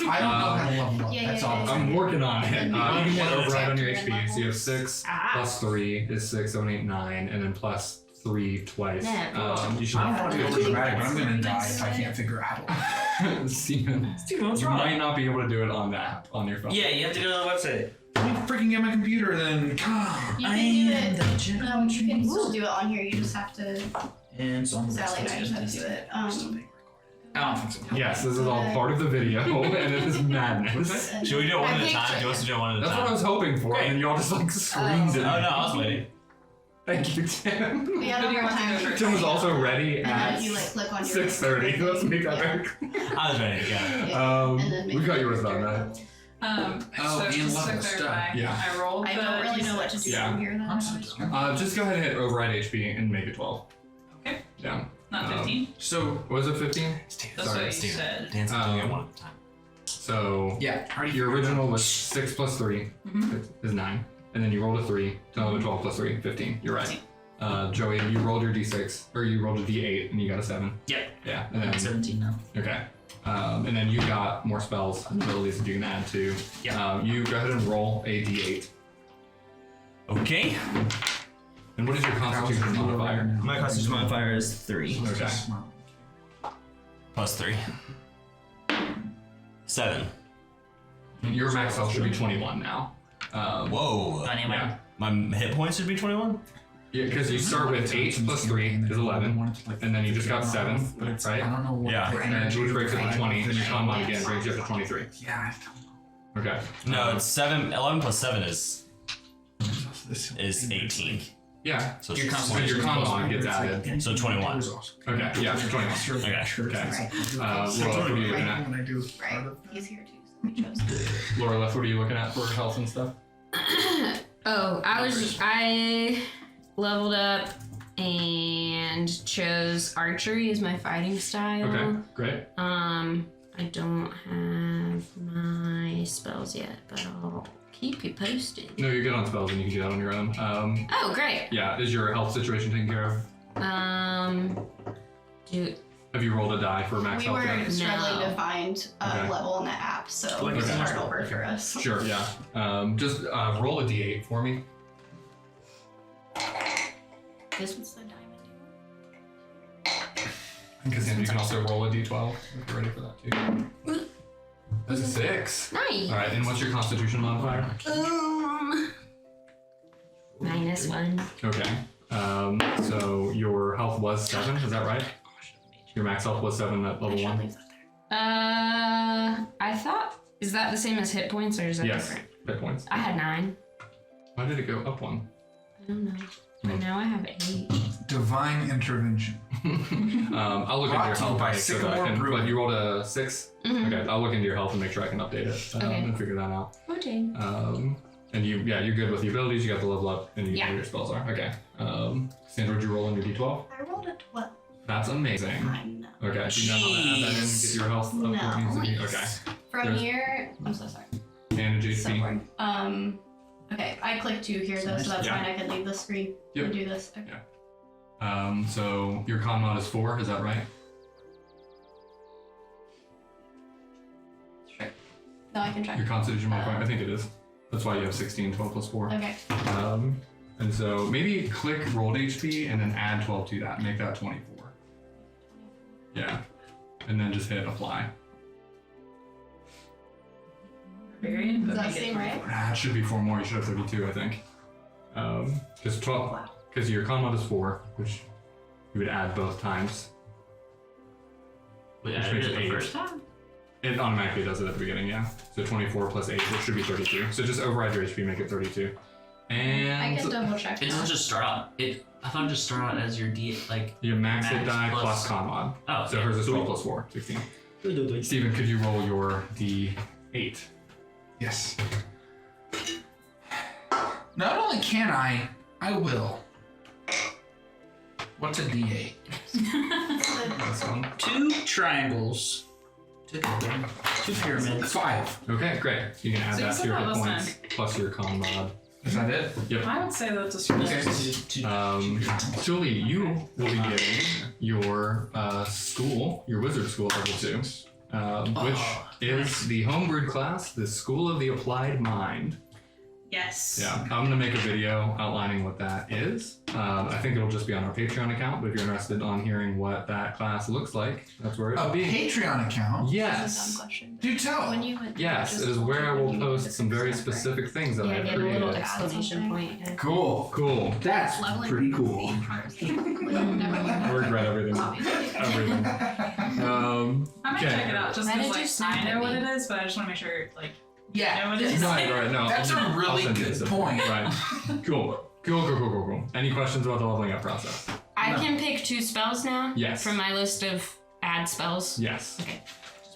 I don't know how to level up. Yeah, That's yeah, all. yeah. I'm working on it. You can hit Yeah. override on your Chapter HP. and So you have 6 plus 3 is 6, 7, 8, 9, and then plus 3 twice. Yeah. You should I don't want to be over dramatic, but I'm gonna die if I can't figure out how to. Steven, Steven, what's you wrong? might not be able to do it on the app on your phone. Yeah, you have to go to the website. Let me freaking get my computer then. God. You can do it. You can still do it on here. You just have to. And so on the Sally and I website. just have to do it. I don't think so. Yes, this is all part of the video, and it is madness. Should we do it one at a I time? picture Do you want us to do it one at a That's time? what I was hoping for, and then you all just like screamed Oh no, it. I was waiting. Thank you, Tim. We have more time. Tim was also ready And then at if you like click on your 6:30. Let's make that very I was ready to go. And then we make got it yours your on that. level. Oh, So and just level to stuff. clarify, Yeah. I rolled I the don't really know what to do Yeah. from here. I'm so Then. Just go ahead and hit override HP and make it 12. Okay. Yeah. Not 15. So, Was it 15? That's sorry, what you Steven. said. Dance doing it one at a time. So yeah. your original was 6 plus 3 is 9, and then you rolled a 3. So another 12 plus 3, 15. You're right. Joey, you rolled your D6, or you rolled a D8, and you got a 7. Yep. Yeah, and then 17 now. okay. And then you got more spells and abilities that you can add to. Yeah. You go ahead and roll a D8. Okay. And what is your Constitution modifier? My constitution modifier is 3. Okay. Plus 3. 7. Your max health should be 21 now. Whoa. Yeah. My hit points should be 21? Yeah, because you start with 8 plus 3 is 11, and then you just got 7, I right? don't know what. Yeah. the And then energy which breaks it to of 20, the and your con mod shot. again brings you up to 23. Yeah, I don't know. Okay. No, it's 7. 11 plus 7 is This 18. Yeah. So Your it's So your con mod gets added. So 21. Okay. Yeah. 21. Okay. Okay. Right. Laura, what are you looking at? When I do Right. He's here too, so we chose him. Laura, what are you looking at for health and stuff? I leveled up and chose archery as my fighting style. Okay. Great. I don't have my spells yet, but I'll keep you posted. No, you're good on spells and you can do that on your own. Oh, great. Yeah. Is your health situation taken care of? Do Have you rolled a die for max We health were yet? struggling No. to find a Okay. level in the app, so Okay. it's start over for us. Sure. Yeah. Just roll a d8 for me. This one's the diamond. Because you can also roll a d12 if you're ready for that too. That's a 6. nice. All right. And what's your Constitution modifier? -1. Okay. So your health was 7. Is that right? Your max health was 7 at level 1. I thought, is that the same as hit points or is that Yes. different? Hit points. I had 9. Why did it go up 1? I don't know. But now I have 8. divine intervention. I'll look into Brought your to you health by and make sure that I Sycamore can. Brewing. But you rolled a 6. Mhm. Okay. I'll look into your health and make sure I can update it Okay. and figure that out. Okay. And you're good with the abilities. You got the level up, and you know Yeah. what your spells are. Okay. Sandra, did you roll in your d12? I rolled a 12. That's amazing. I know. Okay. Do you know how to add that in? Get your health up where it needs to be. Okay. From There's- here, I'm so sorry. Manage HP. Somewhere. Okay, I clicked 2 here though, so that's Yeah. fine. I can leave the screen Yep. and do this. Okay. Yeah. So your con mod is 4. Is that right? Sure. No, I can try. Your Constitution modifier. I think it is. That's why you have 16. 12 plus 4. Okay. And so maybe click rolled HP and then add 12 to that. Make that 24. Yeah. And then just hit apply. Barbarian, Does but that make it seem right? It should be 4 more. You should have 32, I think. Because 12. Wow. Because your con mod is 4, which you would add both times. Wait, Which I makes did it it the 8. first time? It automatically does it at the beginning, yeah. So 24 plus 8, which should be 32. So just override your HP, make it 32. I And can double check. It doesn't just start out. I thought it just started out as your D, like. your max hit Max die plus- plus con mod. Oh, So okay. hers is 12 plus 4, 16. Steven, could you roll your D8? Yes. Not only can I will. What's a D8? This one. 2 triangles together. 2 pyramids. 5. Okay, great. You can add So you that said to your that hit last points plus your con mod. Is that it? Yep. I would say that's a strong. Okay. Julie, you will be getting your school, your wizard school level 2, which is the homebrewed class, the School of the Applied Mind. Yes. Yeah, I'm gonna make a video outlining what that is. I think it'll just be on our Patreon account, but if you're interested on hearing what that class looks like, that's where it A will be. Patreon account? This is a dumb Yes. question. Do tell. When you went Yes, it is where I will post some very specific things that I Yeah, have get a little created. exclamation point. Yeah. Cool. Cool. That's Leveling pretty cool. I regret everything. Everything. I might Okay. check it out just Why because did you like snap I know at what me? it is, but I just want to make sure like Yeah. I know what it is. Right, no. That's a I'll really send you good this. point. Right. Cool. Cool. Any questions about the leveling up process? I No. can pick 2 spells now. Yes. From my list of add spells. Yes.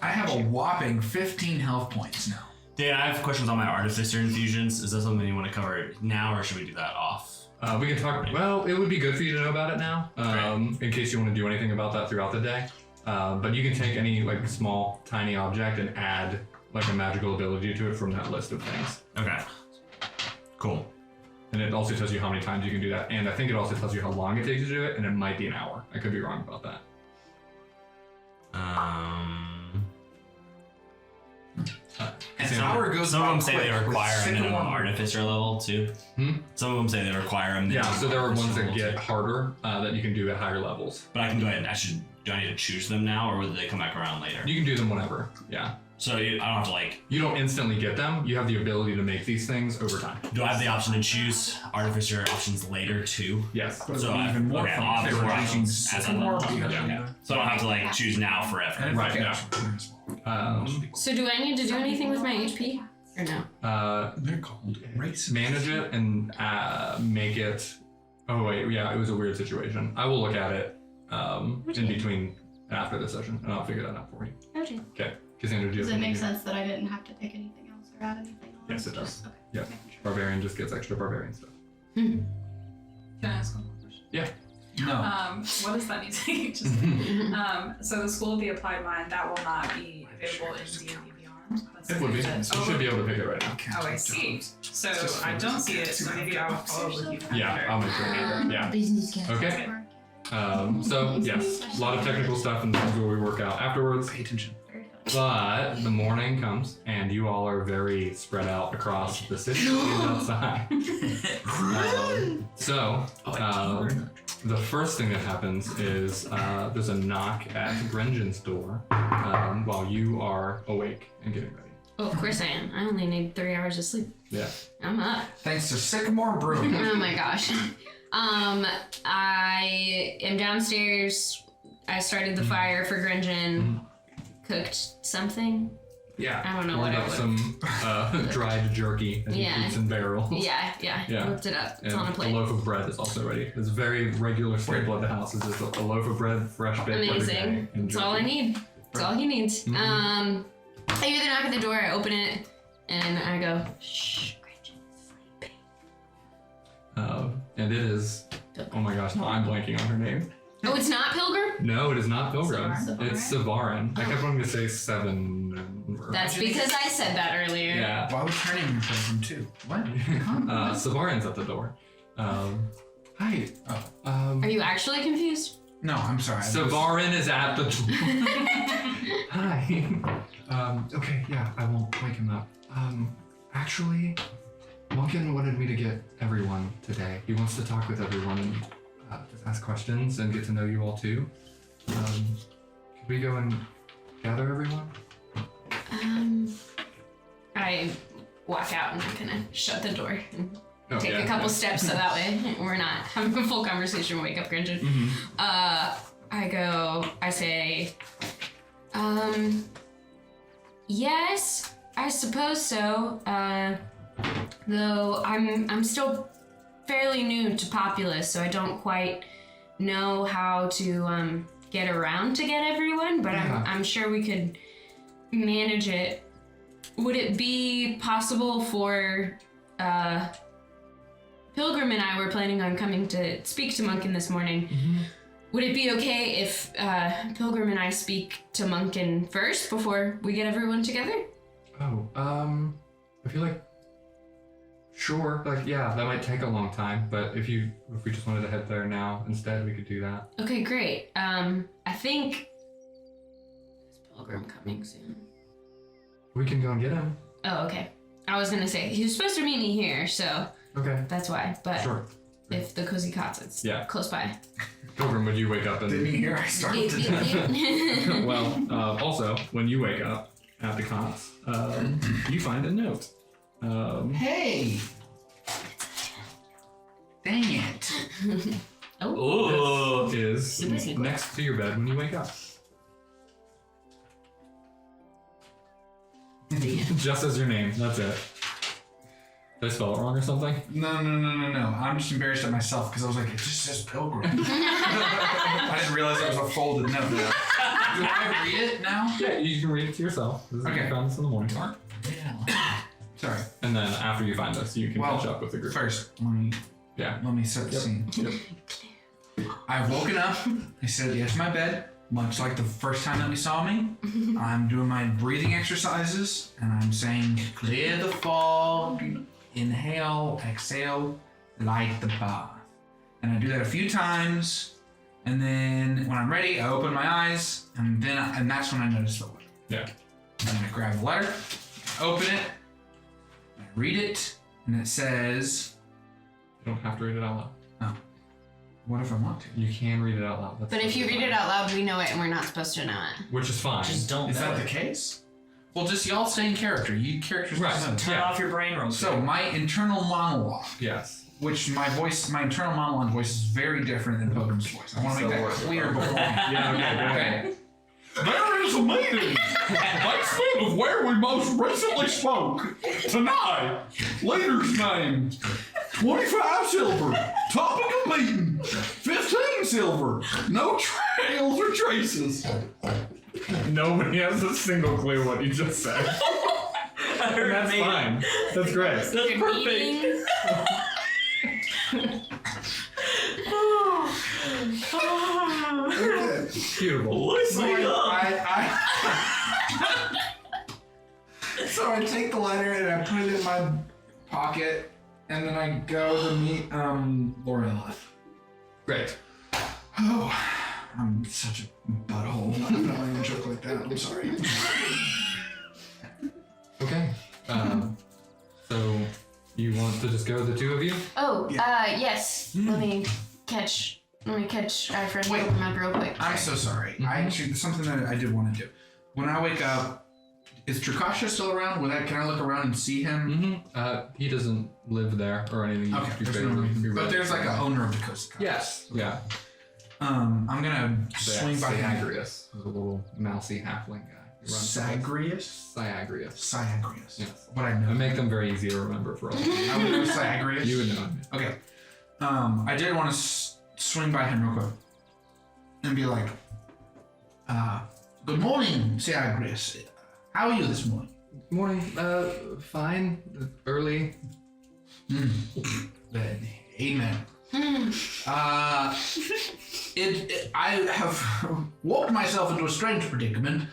I have a whopping 15 health points now. Dan, I have questions on my artificer infusions. Is that something you want to cover now, or should we do that off? We can talk. Well, it would be good for you to know about it now, in case you want to do anything about that throughout the day. But you can take any like small, tiny object and add like a magical ability to it from that list of things. Okay. Cool. And it also tells you how many times you can do that, and I think it also tells you how long it takes you to do it, and it might be an hour. I could be wrong about that. An Same. hour goes Some of by them say they quick with require a minimum Sycamore. artificer level too. Some of them say they require a minimum. Yeah, so there are ones artificer that level, get too. harder that you can do at higher levels. But I can go ahead and do I need to choose them now, or will they come back around later? You can do them whenever. Yeah. So I don't have to like. You don't instantly get them. You have the ability to make these things over time. Do I have the option to choose artificer options later too? Yes. But So even more okay, fun I'll if have they four were using options as I Sycamore level up. because Yeah. So I don't have to like choose now forever. And Right, yeah. So do I need to do anything with my HP? Or no? They're called races. Manage it and make it Oh wait, yeah, it was a weird situation. I will look at it in between after the session, and I'll figure that out for you. Okay. Okay, Cassandra, do you Does have it make anything? sense that I didn't have to pick anything else or add anything on? Yes, it does. Just- Okay. Yeah. Making sure. Barbarian just gets extra barbarian stuff. Can I ask one more question? No. What is that music? Just, so the School of the Applied Mind, that will not be available in D&D Beyond. That's It would be. something You that- should be able to pick it right now. Oh, I see. So I don't see it, so maybe I'll follow with you. Yeah, after. I'll make sure. Yeah. Business casual. Okay. So yes, a lot of technical stuff and things where we work out afterwards. Pay attention. Very fun. But the morning comes, and you all are very spread out across the city and outside. The first thing that happens is there's a knock at Grenjan's door while you are awake and getting ready. Oh, of course I am. I only need 3 hours of sleep. Yeah. I'm up. Thanks to Sycamore Brewing. Oh my gosh. I am downstairs. I started the fire for Grenjan. Cooked something. Yeah. I don't know Warmed what it up was. some dried jerky that Yeah. he keeps in barrels. Yeah. Yeah. Whipped it up. It's And on a a plate. loaf of bread is also ready. It's a very regular staple at the house. It's just a loaf of bread, fresh baked every day. Amazing. and That's all I jerky. need. That's all he needs. Mhm. I hear the knock at the door. I open it, and I go, "Shh, Gretchen is sleeping." And it is. Oh my gosh! Now I'm blanking on her name. Oh, it's not Pilgrim. No, it is not Pilgrim. Savarin? It's Savarin. I kept wanting to say Seven. That's because I said that earlier. Yeah. Why was her name in Pilgrim too? What? Savarin's at the door. Hi. Are you actually confused? No, I'm sorry. Savarin is at the door. Hi. Okay, yeah, I won't wake him up. Actually, Munken wanted me to get everyone today. He wants to talk with everyone and just ask questions and get to know you all too. Could we go and gather everyone? I walk out and I kind of shut the door and Oh, take yeah, a couple yeah. steps so that way we're not having a full conversation when we wake up Grenjan. Mhm. I say, yes, I suppose so. Though I'm still fairly new to Populous, so I don't quite know how to get around to get everyone, but Yeah. I'm sure we could manage it. Would it be possible for Pilgrim and I were planning on coming to speak to Munken this morning? Would it be okay if Pilgrim and I speak to Munken first before we get everyone together? Oh, I feel like, sure, like, yeah, that might take a long time, but if we just wanted to head there now instead, we could do that. Okay, great. I think is Pilgrim coming soon? We can go and get him. Oh, okay. I was gonna say he was supposed to meet me here, so Okay. that's why. But Sure. if the cozy cots, it's Yeah. close by. Pilgrim, would you wake up Didn't you and... hear I started to Well, also, when you wake up at the cots, you find a note. Hey! Dang it. Ooh. This Super is secret. next to your bed when you wake up. Just as your name, that's it. Did I spell it wrong or something? No. I'm just embarrassed at myself because I was like, it just says Pilgrim. I didn't realize it was a folded note. Do I read it now? Yeah, you can read it to yourself. This is Okay. I found this in the morning. Sorry. And then after you find this, you can Well, catch up with the group. First, Yeah. let me set the Yep. scene. Yep. I've woken up. I sit at the edge of my bed, much like the first time that we saw me. I'm doing my breathing exercises, and I'm saying, clear the fog, inhale, exhale, light the path. And I do that a few times, and then when I'm ready, I open my eyes, and that's when I notice the letter. Yeah. And I grab the letter, open it, I read it, and it says, You don't have to read it out loud. what if I want to? You can read it out loud. That's But if you totally read it fine. out loud, we know it, and we're not supposed to know it. Which is fine. Just don't Is know that the it. case? Well, just y'all stay in character. You characters Right. know. Turn Yeah. off your brain real So quick. my internal monologue, Yes. which my internal monologue voice is very different than Pilgrim's voice. I want to make that clear beforehand. Yeah, okay, go ahead. Okay. There is a meeting. Let's speak of where we most recently spoke. Tonight, leader's name, 25 silver. Topic of meeting. 15 silver. No trails or traces. Nobody has a single clue what you just said. And that's fine. That's great. That's You're perfect. eating. Beautiful. Looks like So I take the letter and I put it in my pocket, and then I go to meet Lorella. Great. Oh, I'm such a butthole. I'm not even joke like that. I'm sorry. Okay. So you want to just go, the two of you? Oh, yes. Let me catch Ifrin Wait. open up real quick. I'm so sorry. I actually, there's something that I did want to do. When I wake up, is Trakasha still around? Can I look around and see him? He doesn't live there or anything. Okay, You there's barely- no, you but barely- there's like an owner of the coast. Yes. Yeah. I'm gonna swing by him. Syagrius. He's a little mousy halfling guy. He runs the place. Sagrius? Syagrius. Syagrius. Yes. What I know. I make them very easy to remember for all of you. I would know Syagrius. You would know him. Okay. I did want to swing by him real quick and be like, good morning, Syagrius. How are you this morning? Morning. Fine. Early. Amen. I have walked myself into a strange predicament.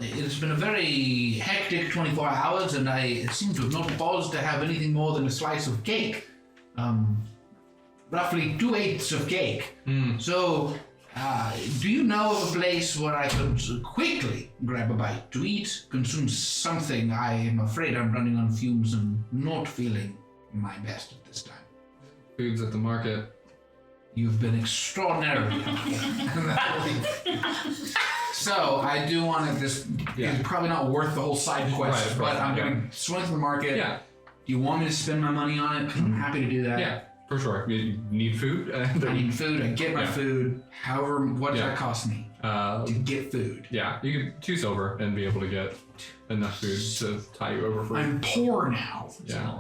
It's been a very hectic 24 hours, and I seem to have not paused to have anything more than a slice of cake. Roughly 2/8 of cake. So, do you know of a place where I could quickly grab a bite to eat, consume something? I am afraid I'm running on fumes and not feeling my best at this time. Food's at the market. You've been extraordinarily helpful. So I do want to. This is probably not worth the whole side quest, Right, but I'm yeah. going to swing to the market. Yeah. Do you want me to spend my money on it? I'm happy to do that. Yeah. For sure. You need food. I need food. I get my Yeah. food. However, what does Yeah. that cost me to get food? Yeah. You could 2 silver and be able to get enough food to tie you over for. I'm poor now. Yeah.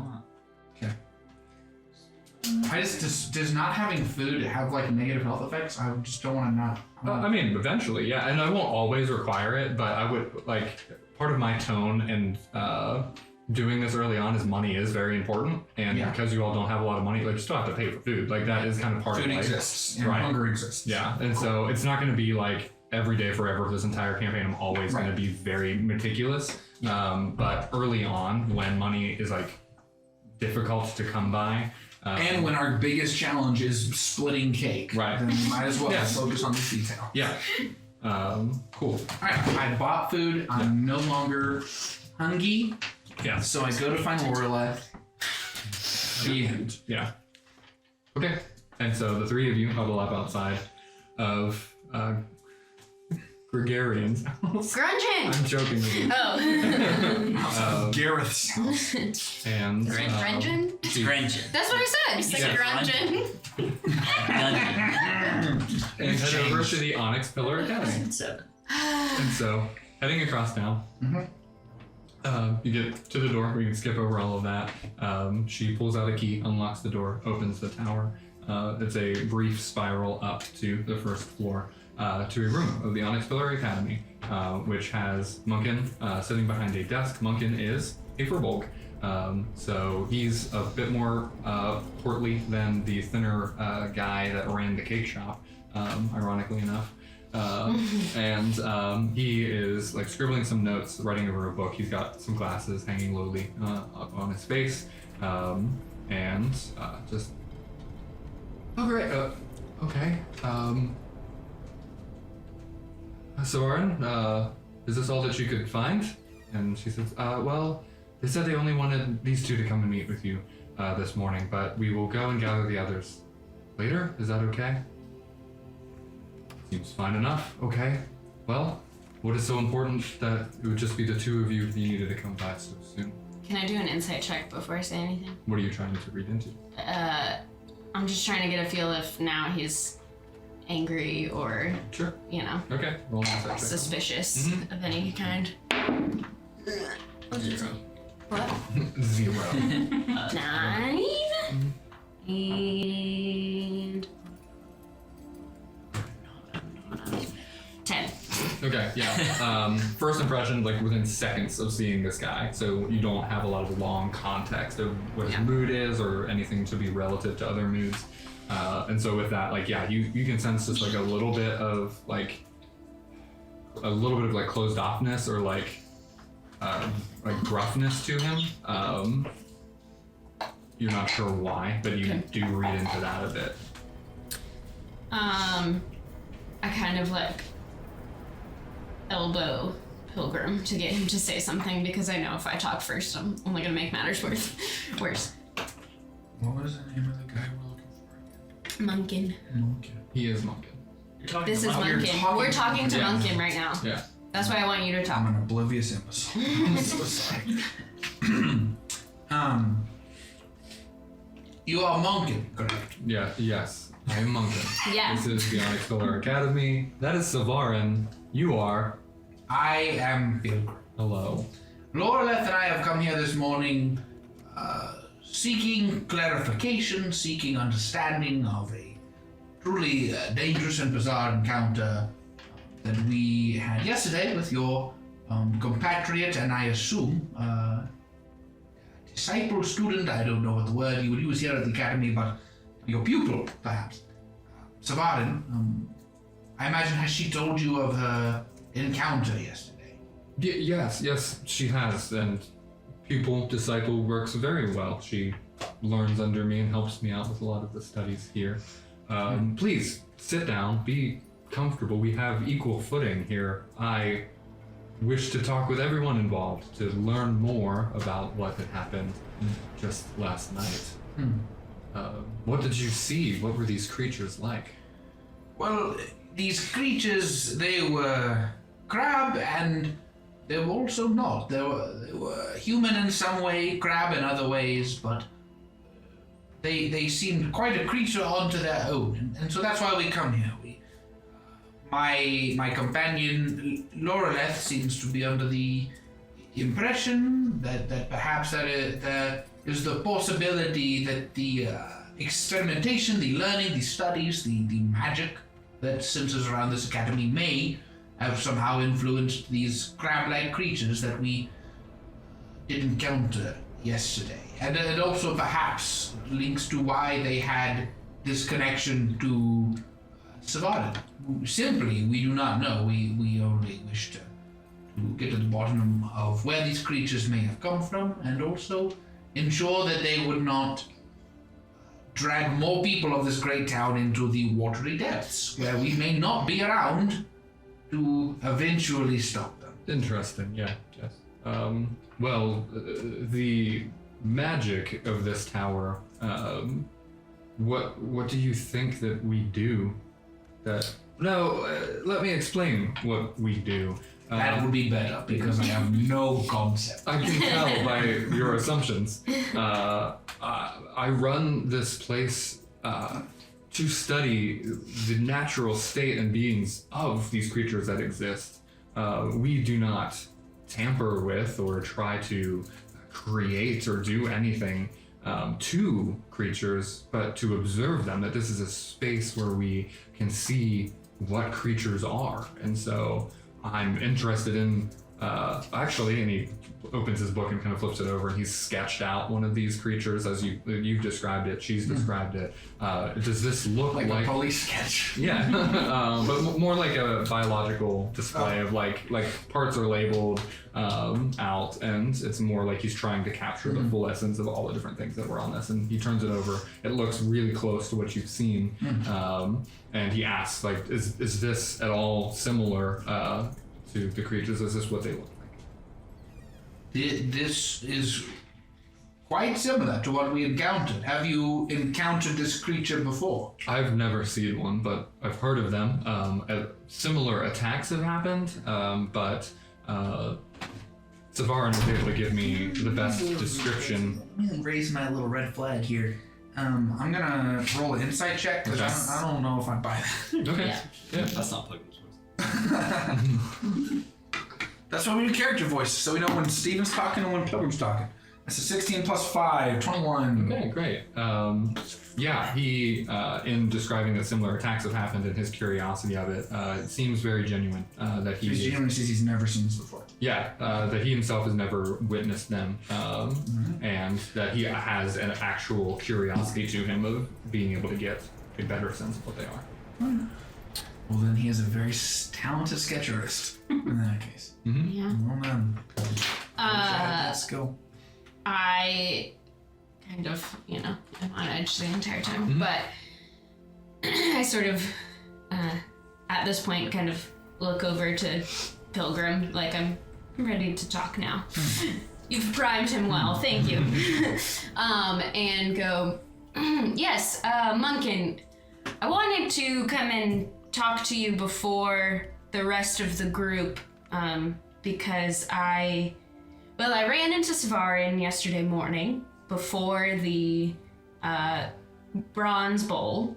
I just does not having food have like negative health effects? I just don't want to not. I mean, eventually, yeah, and I won't always require it, but I would like part of my tone and doing this early on is money is very important, and Yeah. because you all don't have a lot of money, like you still have to pay for food, like that is kind of part Food of life. exists and Right. hunger exists. Yeah, and so it's not going to be like every day forever. This entire campaign, I'm always going to be very meticulous. But early on, when money is like difficult to come by. And when our biggest challenge is splitting cake, Right. then we might as well Yeah. focus on this detail. Yeah. Cool. Alright, I bought food. I'm no longer hungry. Yeah. So I go to find Lorelei. The end. Yeah. Okay. And so the 3 of you huddle up outside of Gregarians. Grungin! I'm joking with you. Oh. Gareth's house. And Grungin? Grangen. That's what I said. You said Yeah. Grungin. and head over to the Onyx Pillar Academy. 7. And so, heading across town, you get to the door. We can skip over all of that. She pulls out a key, unlocks the door, opens the tower. It's a brief spiral up to the first floor, to a room of the Onyx Pillar Academy, which has Munken sitting behind a desk. Munken is a Furbolg. So he's a bit more portly than the thinner guy that ran the cake shop, ironically enough. And he is like scribbling some notes, writing over a book. He's got some glasses hanging lowly up on his face, and just. Oh great. Okay. Soren, is this all that you could find? And she says, well, they said they only wanted these 2 to come and meet with you this morning, but we will go and gather the others later. Is that okay? Seems fine enough. Okay. Well, what is so important that it would just be the 2 of you if you needed to come by so soon? Can I do an insight check before I say anything? What are you trying to read into? I'm just trying to get a feel if now he's angry or, Sure. you know, Okay. Roll an insight check. suspicious of any kind. 0. What? 0. 9? And 10. Okay, yeah. First impression, like within seconds of seeing this guy, so you don't have a lot of long context of what his mood is or anything to be relative to other moods. And so with that, like, yeah, you can sense just like a little bit of like closed offness or like gruffness to him. You're not sure why, but you do read into that a bit. I kind of like elbow Pilgrim to get him to say something because I know if I talk first, I'm only gonna make matters worse. What was the name of the guy we're looking for? Munken. Munken. He is Munken. You're talking This to is Mom? Munken. We're talking to Yeah. Munken right now. Yeah. That's why I want you to I'm talk. an oblivious imbecile. I'm so sorry. You are Munken, correct? Yeah. Yes. I am Munken. Yeah. This is the Onyx Pillar Academy. That is Savarin. You are. I am Pilgrim. Hello. Loreleth and I have come here this morning seeking clarification, seeking understanding of a truly dangerous and bizarre encounter that we had yesterday with your compatriot and I assume disciple, student, I don't know what the word you would use here at the academy, but your pupil, perhaps. Savarin, I imagine, has she told you of her encounter yesterday? Yes, she has, and pupil disciple works very well. She learns under me and helps me out with a lot of the studies here. Please sit down, be comfortable. We have equal footing here. I wish to talk with everyone involved to learn more about what had happened just last night. What did you see? What were these creatures like? Well, these creatures, they were crab and they were also not. They were human in some way, crab in other ways, but they seemed quite a creature onto their own. And so that's why we come here. My companion, Loreleth, seems to be under the impression that perhaps there is the possibility that the experimentation, the learning, the studies, the magic that centers around this academy may have somehow influenced these crab-like creatures that we did encounter yesterday. And it also perhaps links to why they had this connection to Savarin. Simply, we do not know. We only wish to get to the bottom of where these creatures may have come from and also ensure that they would not drag more people of this great town into the watery depths, where we may not be around to eventually stop them. Interesting, yes. Well, the magic of this tower, what do you think that we do? Let me explain what we do. That would be better, because I have no concept. I can tell by your assumptions. I run this place to study the natural state and beings of these creatures that exist. We do not tamper with or try to create or do anything to creatures, but to observe them, that this is a space where we can see what creatures are. And so I'm interested in, actually, and he opens his book and kind of flips it over, and he's sketched out one of these creatures as you've described it, she's described it. Does this look like a police sketch? Yeah, but more like a biological display of like parts are labeled out, and it's more like he's trying to capture the full essence of all the different things that were on this. And he turns it over. It looks really close to what you've seen, and he asks, like, is this at all similar to the creatures? Is this what they look like? This is quite similar to what we encountered. Have you encountered this creature before? I've never seen one, but I've heard of them. Similar attacks have happened, but Savarin was able to give me the best description. Let me raise my little red flag here. I'm gonna roll an insight check, because I don't know if I buy that. Okay. Yeah. That's not Pokemon. That's why we do character voices, so we know when Steven's talking and when Pilgrim's talking. It's a 16 plus 5, 21. Okay, great. Yeah, he, in describing that similar attacks have happened and his curiosity of it, it seems very genuine. That He's genuinely says he's never seen this before. Yeah, that he himself has never witnessed them, and that he has an actual curiosity to him of being able to get a better sense of what they are. Well, then he is a very talented sketch artist in that case. Yeah. Well done. Let's go. I kind of, am on edge the entire time, but I sort of, at this point, kind of look over to Pilgrim, like I'm ready to talk now. You've primed him well, thank you. And go, yes, Munken, I wanted to come and talk to you before the rest of the group, because I ran into Savarin yesterday morning before the Bronze Bowl,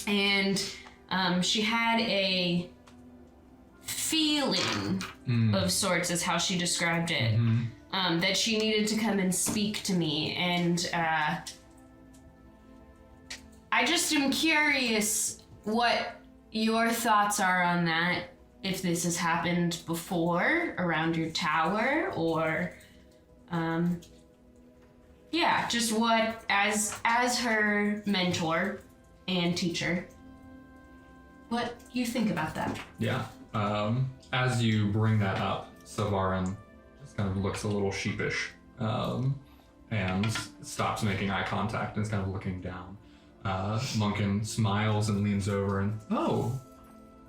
and she had a feeling of sorts, is how she described it, that she needed to come and speak to me, and I just am curious what your thoughts are on that. If this has happened before around your tower, or just what, as her mentor and teacher, what you think about that. Yeah. As you bring that up, Savarin just kind of looks a little sheepish, and stops making eye contact and is kind of looking down. Munken smiles and leans over and, oh,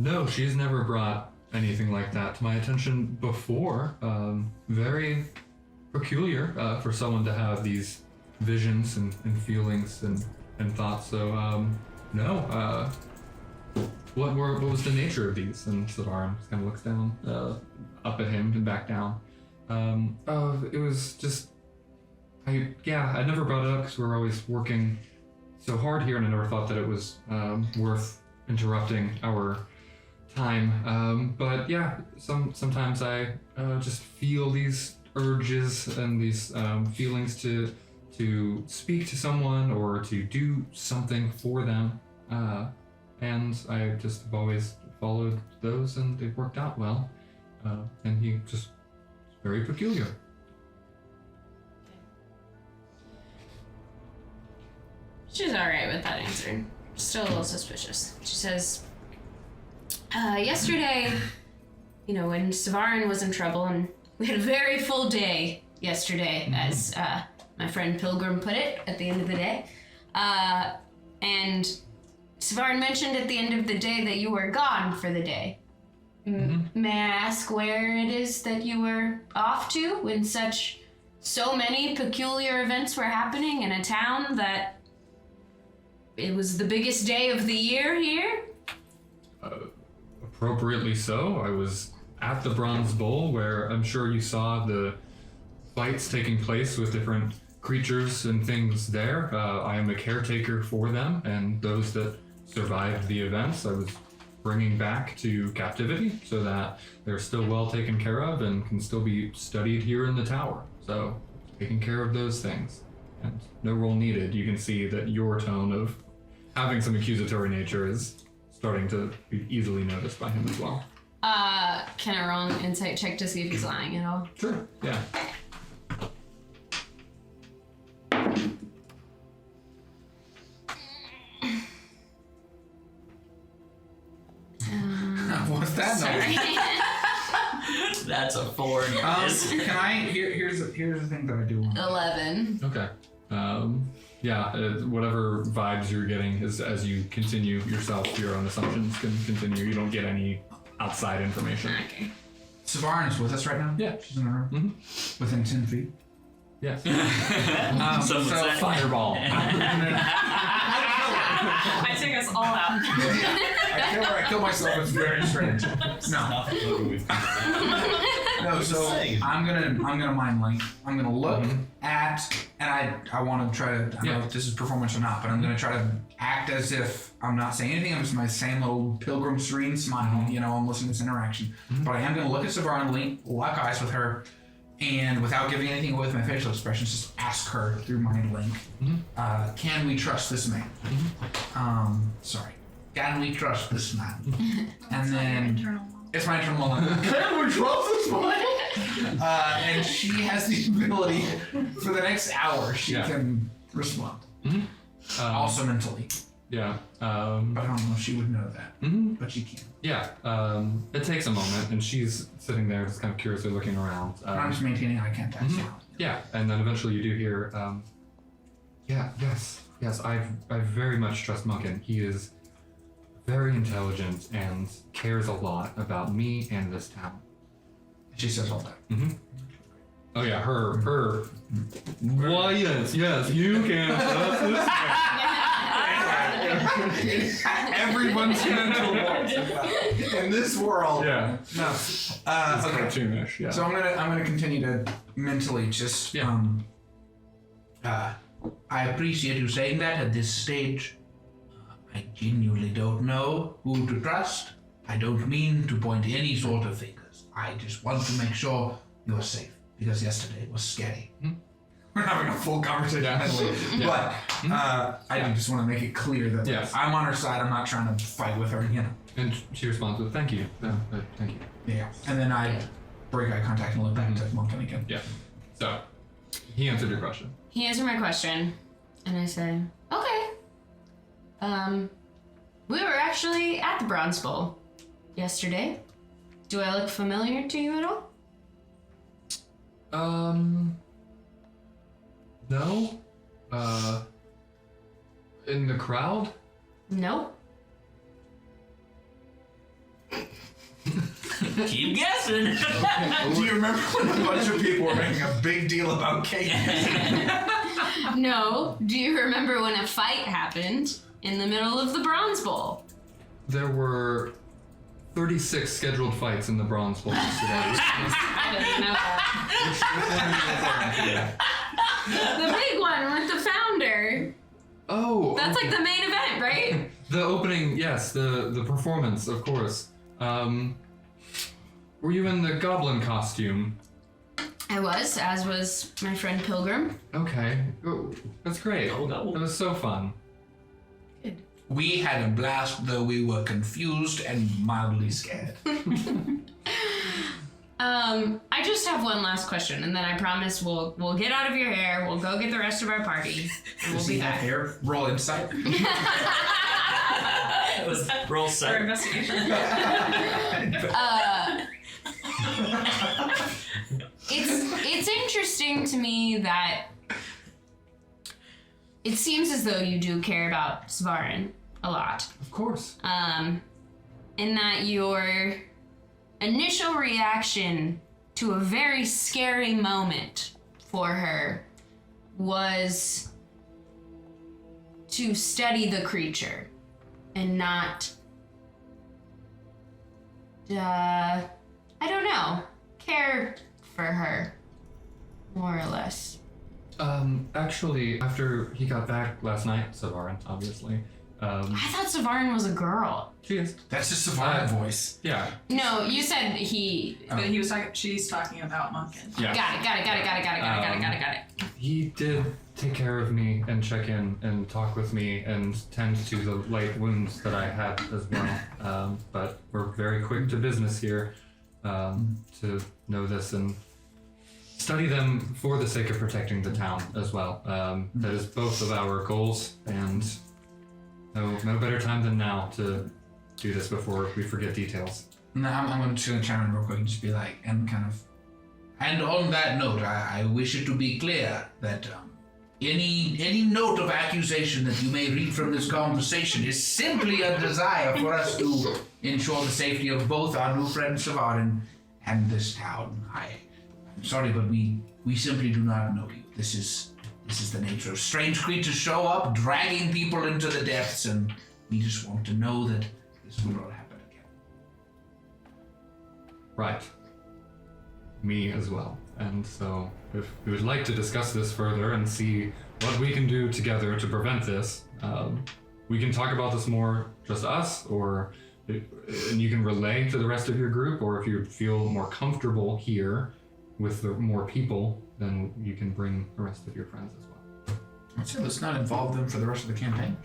no, she's never brought anything like that to my attention before. Very peculiar for someone to have these visions and feelings and thoughts. So, no. What was the nature of these? And Savarin just kind of looks down, up at him and back down. It was just, I never brought it up because we're always working so hard here, and I never thought that it was worth interrupting our time. But yeah, sometimes I just feel these urges and these feelings to speak to someone or to do something for them. And I just have always followed those, and they've worked out well. And he just very peculiar. She's alright with that answer. Still a little suspicious. She says, yesterday, when Savarin was in trouble, and we had a very full day yesterday, as my friend Pilgrim put it, at the end of the day. And Savarin mentioned at the end of the day that you were gone for the day. May I ask where it is that you were off to when so many peculiar events were happening in a town that it was the biggest day of the year here? Appropriately so. I was at the Bronze Bowl, where I'm sure you saw the fights taking place with different creatures and things there. I am a caretaker for them, and those that survived the events I was bringing back to captivity so that they're still well taken care of and can still be studied here in the tower. So, taking care of those things. And no role needed. You can see that your tone of having some accusatory nature is starting to be easily noticed by him as well. Can I roll an insight check to see if he's lying at all? Sure, yeah. What's that Sorry. That's a 4. Can I? Here's the thing that I do want. 11. Okay. Whatever vibes you're getting as you continue yourself, your own assumptions can continue. You don't get any outside information. Okay. Savarin is with us right now? Yeah. She's in the room? Within 10 feet? Yes. So what's that? Fireball. I take us all out. I kill myself. It's very strange. No. No, so I'm gonna mind link. I'm gonna look at, and I want to try to. I don't know if this is performance or not, but I'm gonna try to act as if I'm not saying anything. I'm just my same little pilgrim serene smile. I'm listening to this interaction, but I am gonna look at Savarin, lock eyes with her, and without giving anything away with my facial expressions, just ask her through mind link, can we trust this man? Sorry. Can we trust this man? And then Internal one. it's my internal monologue. Can we trust this man? And she has the ability for the next hour she can respond. Also mentally. Yeah. But I don't know if she would know that. But she can. Yeah. It takes a moment, and she's sitting there just kind of curiously looking around. I'm just maintaining eye contact now. Yeah, and then eventually you do hear, yes, I very much trust Munken. He is very intelligent and cares a lot about me and this town. She says all that. Oh yeah, her. Why yes, you can trust this man. Everyone's mental walks in this world. Yeah. No. It's Okay. cartoonish, yeah. So I'm gonna continue to mentally just I appreciate you saying that at this stage. I genuinely don't know who to trust. I don't mean to point any sort of fingers. I just want to make sure you're safe because yesterday was scary. We're having a full conversation mentally, but I just want to make it clear that I'm on her side. I'm not trying to fight with her, And she responds with, thank you. Thank you. Yeah. And then I break eye contact and look back to Munken again. Yeah. So, he answered your question. He answered my question, and I said, okay. We were actually at the Bronze Bowl yesterday. Do I look familiar to you at all? No. In the crowd? No. Keep guessing. Do you remember when a bunch of people were making a big deal about cake? No. Do you remember when a fight happened in the middle of the Bronze Bowl? There were 36 scheduled fights in the Bronze Bowl yesterday. I didn't know that. The big one with the founder. Oh. That's like the main event, right? The opening, yes, the performance, of course. Were you in the goblin costume? I was, as was my friend Pilgrim. Okay. Oh, that's great. Oh, no. That was so fun. We had a blast, though we were confused and mildly scared. I just have one last question, and then I promise we'll get out of your hair. We'll go get the rest of our party, and we'll be back. Here, roll insight. It was roll For set. investigation. It's interesting to me that it seems as though you do care about Svarin a lot. Of course. In that your initial reaction to a very scary moment for her was to study the creature and not, I don't know, care for her, more or less. Actually, after he got back last night, Savarin, obviously. I thought Savarin was a girl. She is. That's just Savarin voice. Yeah. No, you said he. But he was talking. She's talking about Munken. Yeah. Got it. He did take care of me and check in and talk with me and tend to the light wounds that I had as well. But we're very quick to business here to know this and study them for the sake of protecting the town as well. That is both of our goals, and no better time than now to do this before we forget details. No, I'm just gonna chime in real quick and just be like, and on that note, I wish it to be clear that any note of accusation that you may read from this conversation is simply a desire for us to ensure the safety of both our new friend Savarin and this town. I'm sorry, but we simply do not know you. This is the nature of strange creatures show up, dragging people into the depths, and we just want to know that this will not happen again. Right. Me as well. And so, if we would like to discuss this further and see what we can do together to prevent this, we can talk about this more, just us, and you can relay to the rest of your group, or if you feel more comfortable here, with the more people, then you can bring the rest of your friends as well. So let's not involve them for the rest of the campaign.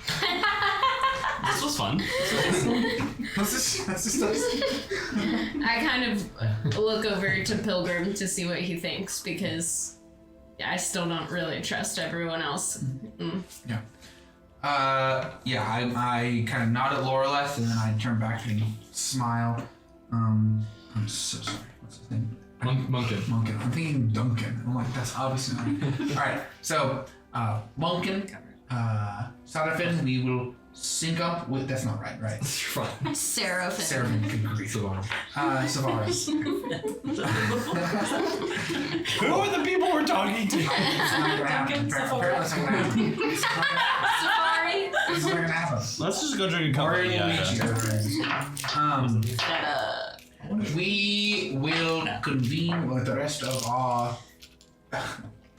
This was fun. Let's just I kind of look over to Pilgrim to see what he thinks because I still don't really trust everyone else. Yeah. I kind of nod at Loreleth and then I turn back and smile. I'm so sorry. What's his name? Munken. Munken. I'm thinking Duncan. I'm like, that's obviously not. All right. So, Munken, Sarafin, we will sync up with. That's not right. Right. You're fine. Seraphim. Seraphim. Good grief. Savaris. Who are the people we're talking to? It's not gonna happen. Apparently it's not gonna happen. Safari. It's not gonna happen. Let's just go drink a cup. Mario Luigi. We will convene with the rest of our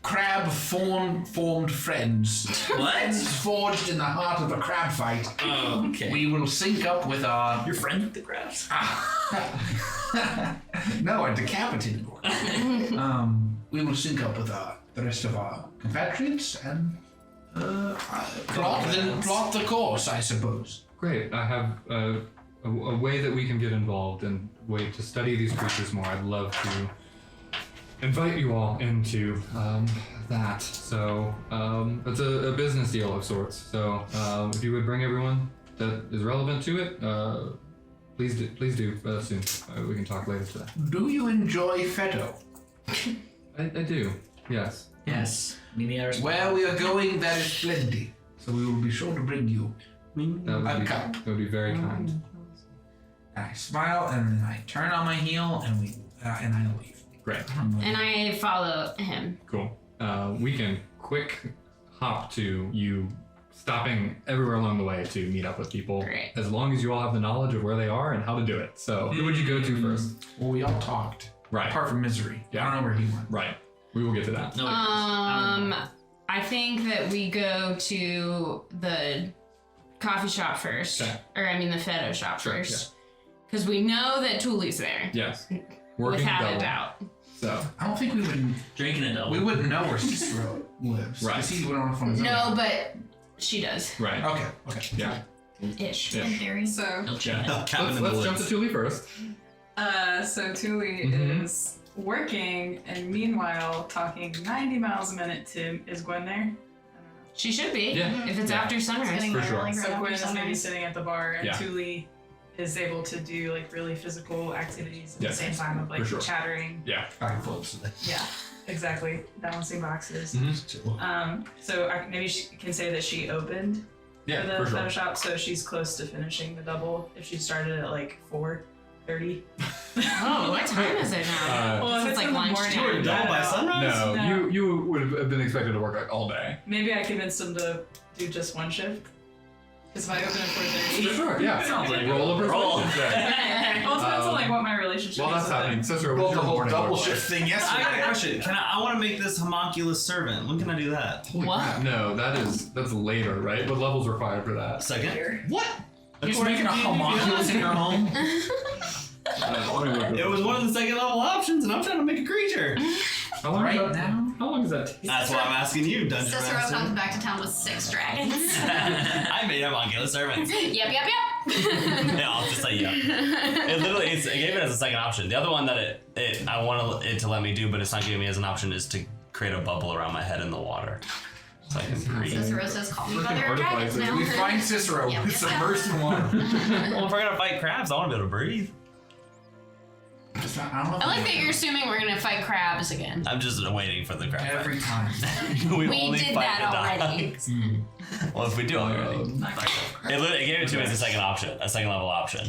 crab formed friends. What? Friends forged in the heart of a crab fight. Oh, okay. We will sync up with our. You're friends with the crabs? No, I decapitated one. We will sync up with the rest of our compatriots and plot the course, I suppose. Great. I have a way that we can get involved and way to study these creatures more. I'd love to invite you all into that. So it's a business deal of sorts. So if you would bring everyone that is relevant to it, please do soon. We can talk later today. Do you enjoy Feto? I do. Yes. Yes. Where we are going, there is plenty. So we will be sure to bring you a cup. That would be very kind. I smile and then I turn on my heel and I leave. Great. And I follow him. Cool. We can quick hop to you stopping everywhere along the way to meet up with people. Great. As long as you all have the knowledge of where they are and how to do it. So who would you go to first? Well, we all talked. Right. Apart from Misery. Yeah. I don't know where he went. Right. We will get to that. No, I think that we go to the coffee shop first. Okay. Or I mean the Feto shop Sure, first. Because we know that Tuli's there. Yes. Working Without a double. doubt. So I don't think we would. drinking it double. We wouldn't know where Cicero lives. Right. Because he went off on his No, own. but she does. right. Okay. Yeah. Ish. In Yeah. theory. So, No Yeah. chance. Cabin in the Let's jump woods. to Tuli first. so Tuli Mhm. is working, and meanwhile talking 90 miles a minute to, is Gwen there? She should be. Yeah. If it's Yeah. after sunrise. Getting For there sure. really So right Gwen after is maybe sunrise. sitting at the bar, and Yeah. Tuli is able to do like really physical activities at Yes. the same time of like For sure. chattering. Yeah. Backflips. Yeah, exactly. Balancing boxes. Mm-hmm. So maybe she can say that she opened Yeah, for the for sure. photo shop, so she's close to finishing the double. If she started at like 4:30. Oh, what time is it now? Well, if it's it's like in the lunchtime. morning, You were double by sunrise? No, No. you would have been expected to work like all day. Maybe I convinced them to do just one shift. Because if I open at 4:30. For sure, yeah. Sounds like roll a roll. persuasion check. Well, it depends on like Um, what my relationship While is. that's with happening, them. Cicero, Well, what's the your whole morning double look like? shift thing yesterday. I got a question. I want to make this homunculus servant. When can I do that? What? No, that's later, right? What level's required for that? Second. What? You're just According making a to D&D. homunculus in your home? It was one of the second level options, and I'm trying to make a creature. How long Right is that? now? How long does that take? That's why I'm asking you, Dungeon Cicero comes Master. back to town with 6 dragons. I made a homunculus servant. Yep. Yeah, I'll just say yeah. It literally, it gave it as a second option. The other one that I want it to let me do, but it's not giving me as an option, is to create a bubble around my head in the water, so I can breathe. Cicero says, call me by Freaking their dragons artificer. now. We find Cicero Yep, yep, submersed in water. Well, if we're gonna fight crabs, I want to be able to breathe. I don't know. I like that you're assuming we're gonna fight crabs again. I'm just waiting for the crab fight. Every time. we We only did fight that the already. dogs. Well, if we do already. It gave it to me as a second option, a second level option.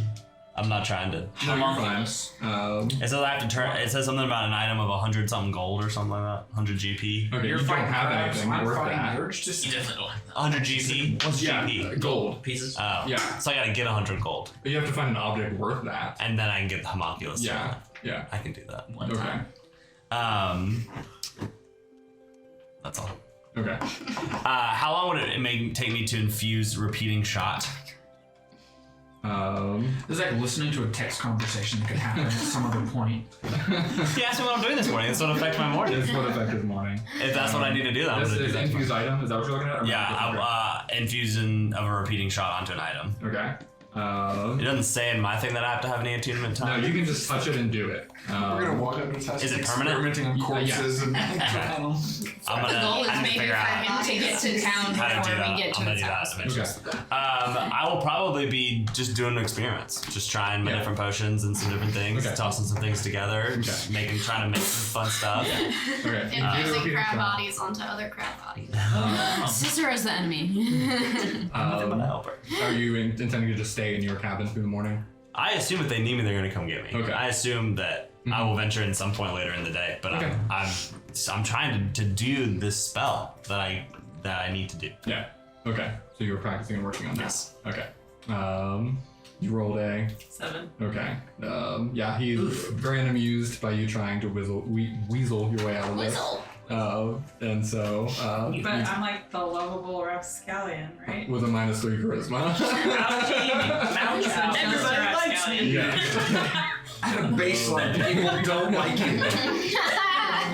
I'm not trying to. No, you're fine. It says I have to turn. It says something about an item of 100 something gold or something like that. 100 GP. Okay, You're you don't fighting have crabs, anything I'm worth fighting that. the urge to You sleep. definitely don't. 100 GP. What's Yeah, GP? gold. Pieces. Oh, Yeah. So I gotta get 100 gold, But you have to find an object worth that. and then I can get the homunculus. Yeah, servant. yeah. I can do that. One Okay, time. That's all. okay. How long would it take me to infuse repeating shot? It's like listening to a text conversation that could happen at some other point. He asked me what I'm doing this morning. This would affect my morning. This would affect his morning. If that's what I need to do, then I'm This going to do is that. infused item. Is that what you're looking at? Or Yeah, infusion of a repeating shot onto an item. Okay. It doesn't say in my thing that I have to have any attunement No, time. you can just touch it and do it. We're gonna walk up to his house. Is it permanent? Experimenting on corpses and I'm The gonna goal is I need to maybe figure for out him to get to town how to do before that. we get I'm to gonna his do that house. eventually. Okay. I will probably be just doing experiments, just trying my Yeah. different potions and some different things, Okay. tossing some things together, just trying to make some fun stuff. Okay. Infusing crab bodies onto other crab bodies. Cicero's the enemy. Nothing but a helper. Are you intending to just stay in your cabin through the morning? I assume if they need me, they're gonna come get me. Okay. I assume that I will venture in some point later in the day, but Okay. I'm trying to do this spell that I need to do. Yeah. Okay. So you were practicing and working on that. Yes. Okay. You rolled a. 7. Okay. Yeah, he's very unamused by you trying to weasel your way out of this. Whistle. And so, But I'm like the lovable rapscallion, right? with a -3 charisma. Everybody likes me. Yeah. At a baseline, people don't like you.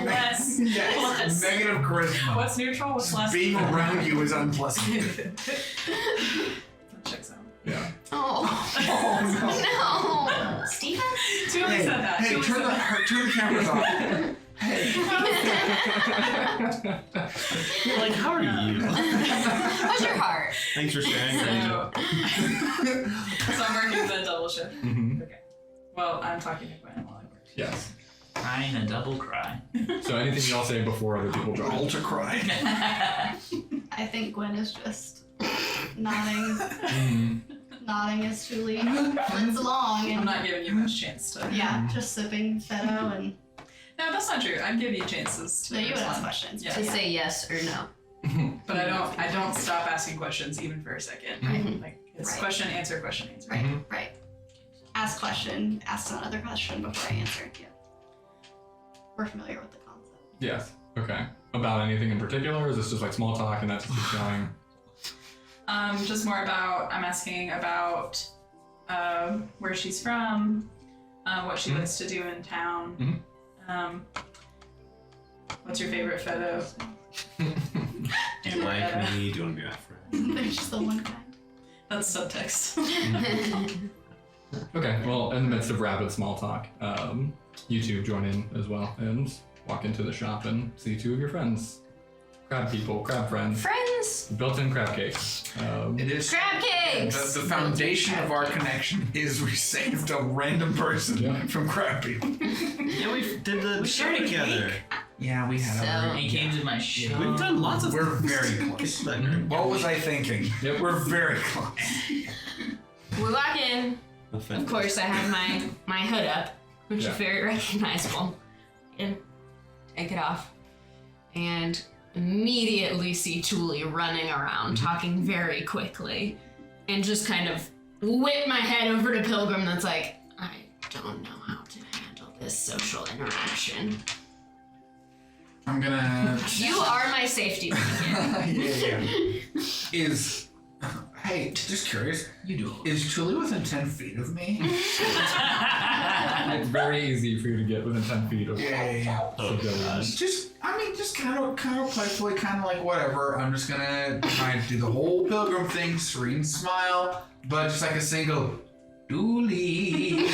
Less. Yes. Negative charisma. What's neutral? What's less? Being around you is unpleasant. That checks out. Yeah. Oh. No. Stephen? Julie Hey, said that. hey, Julie turn said that. the cameras off. Hey. Like, how are you? How's your heart? Thanks for sharing. So I'm working the double shift. Mhm. Okay. Well, I'm talking to Gwen while I work. Yes. Crying a double cry. So anything y'all say before other people join? Ultra cry. I think Gwen is just nodding, Mhm. nodding as Julie flits along, I'm and not giving you much chance to. yeah, just sipping Fetto, and No, that's not true. I'd give you chances to no, you would ask respond. questions. Yeah. To say yes or no. But I don't stop asking questions even for a second. Mhm. Like it's Right. question, answer, question, answer. Right, Mhm. right. Ask question, ask another question before I answer. Yeah. We're familiar with the concept. Yes. Okay. About anything in particular? Or is this just like small talk and that just keeps going? Just more about I'm asking about where she's from, what she likes to do in town. What's your favorite photo? Do you like me? Do you want to be my friend? There's just the one kind. That's subtext. Okay. Well, in the midst of rapid small talk, you two join in as well and walk into the shop and see two of your friends. Crab people, crab friends. Friends. Built-in crab cake. It is. Crab cakes. The foundation of our connection is we saved a random person Yeah. from crab people. Yeah, we did the show together. Yeah, we had So- He came to my show. We've done lots of. We're very close. What was I thinking? Yep. We're very close. We walk in. Of course, I have my hood up, which Yeah. is very recognizable. And take it off. And immediately see Julie running around, talking very quickly. And just kind of whip my head over to Pilgrim that's like, I don't know how to handle this social interaction. I'm gonna. You are my safety blanket. yeah. Hey, just curious. You do. Is Julie within 10 feet of me? It's very easy for you to get within 10 feet of Yeah. civilians. Just kind of playfully, kind of like whatever. I'm just gonna try and do the whole pilgrim thing, serene smile, but just like a single Dooley,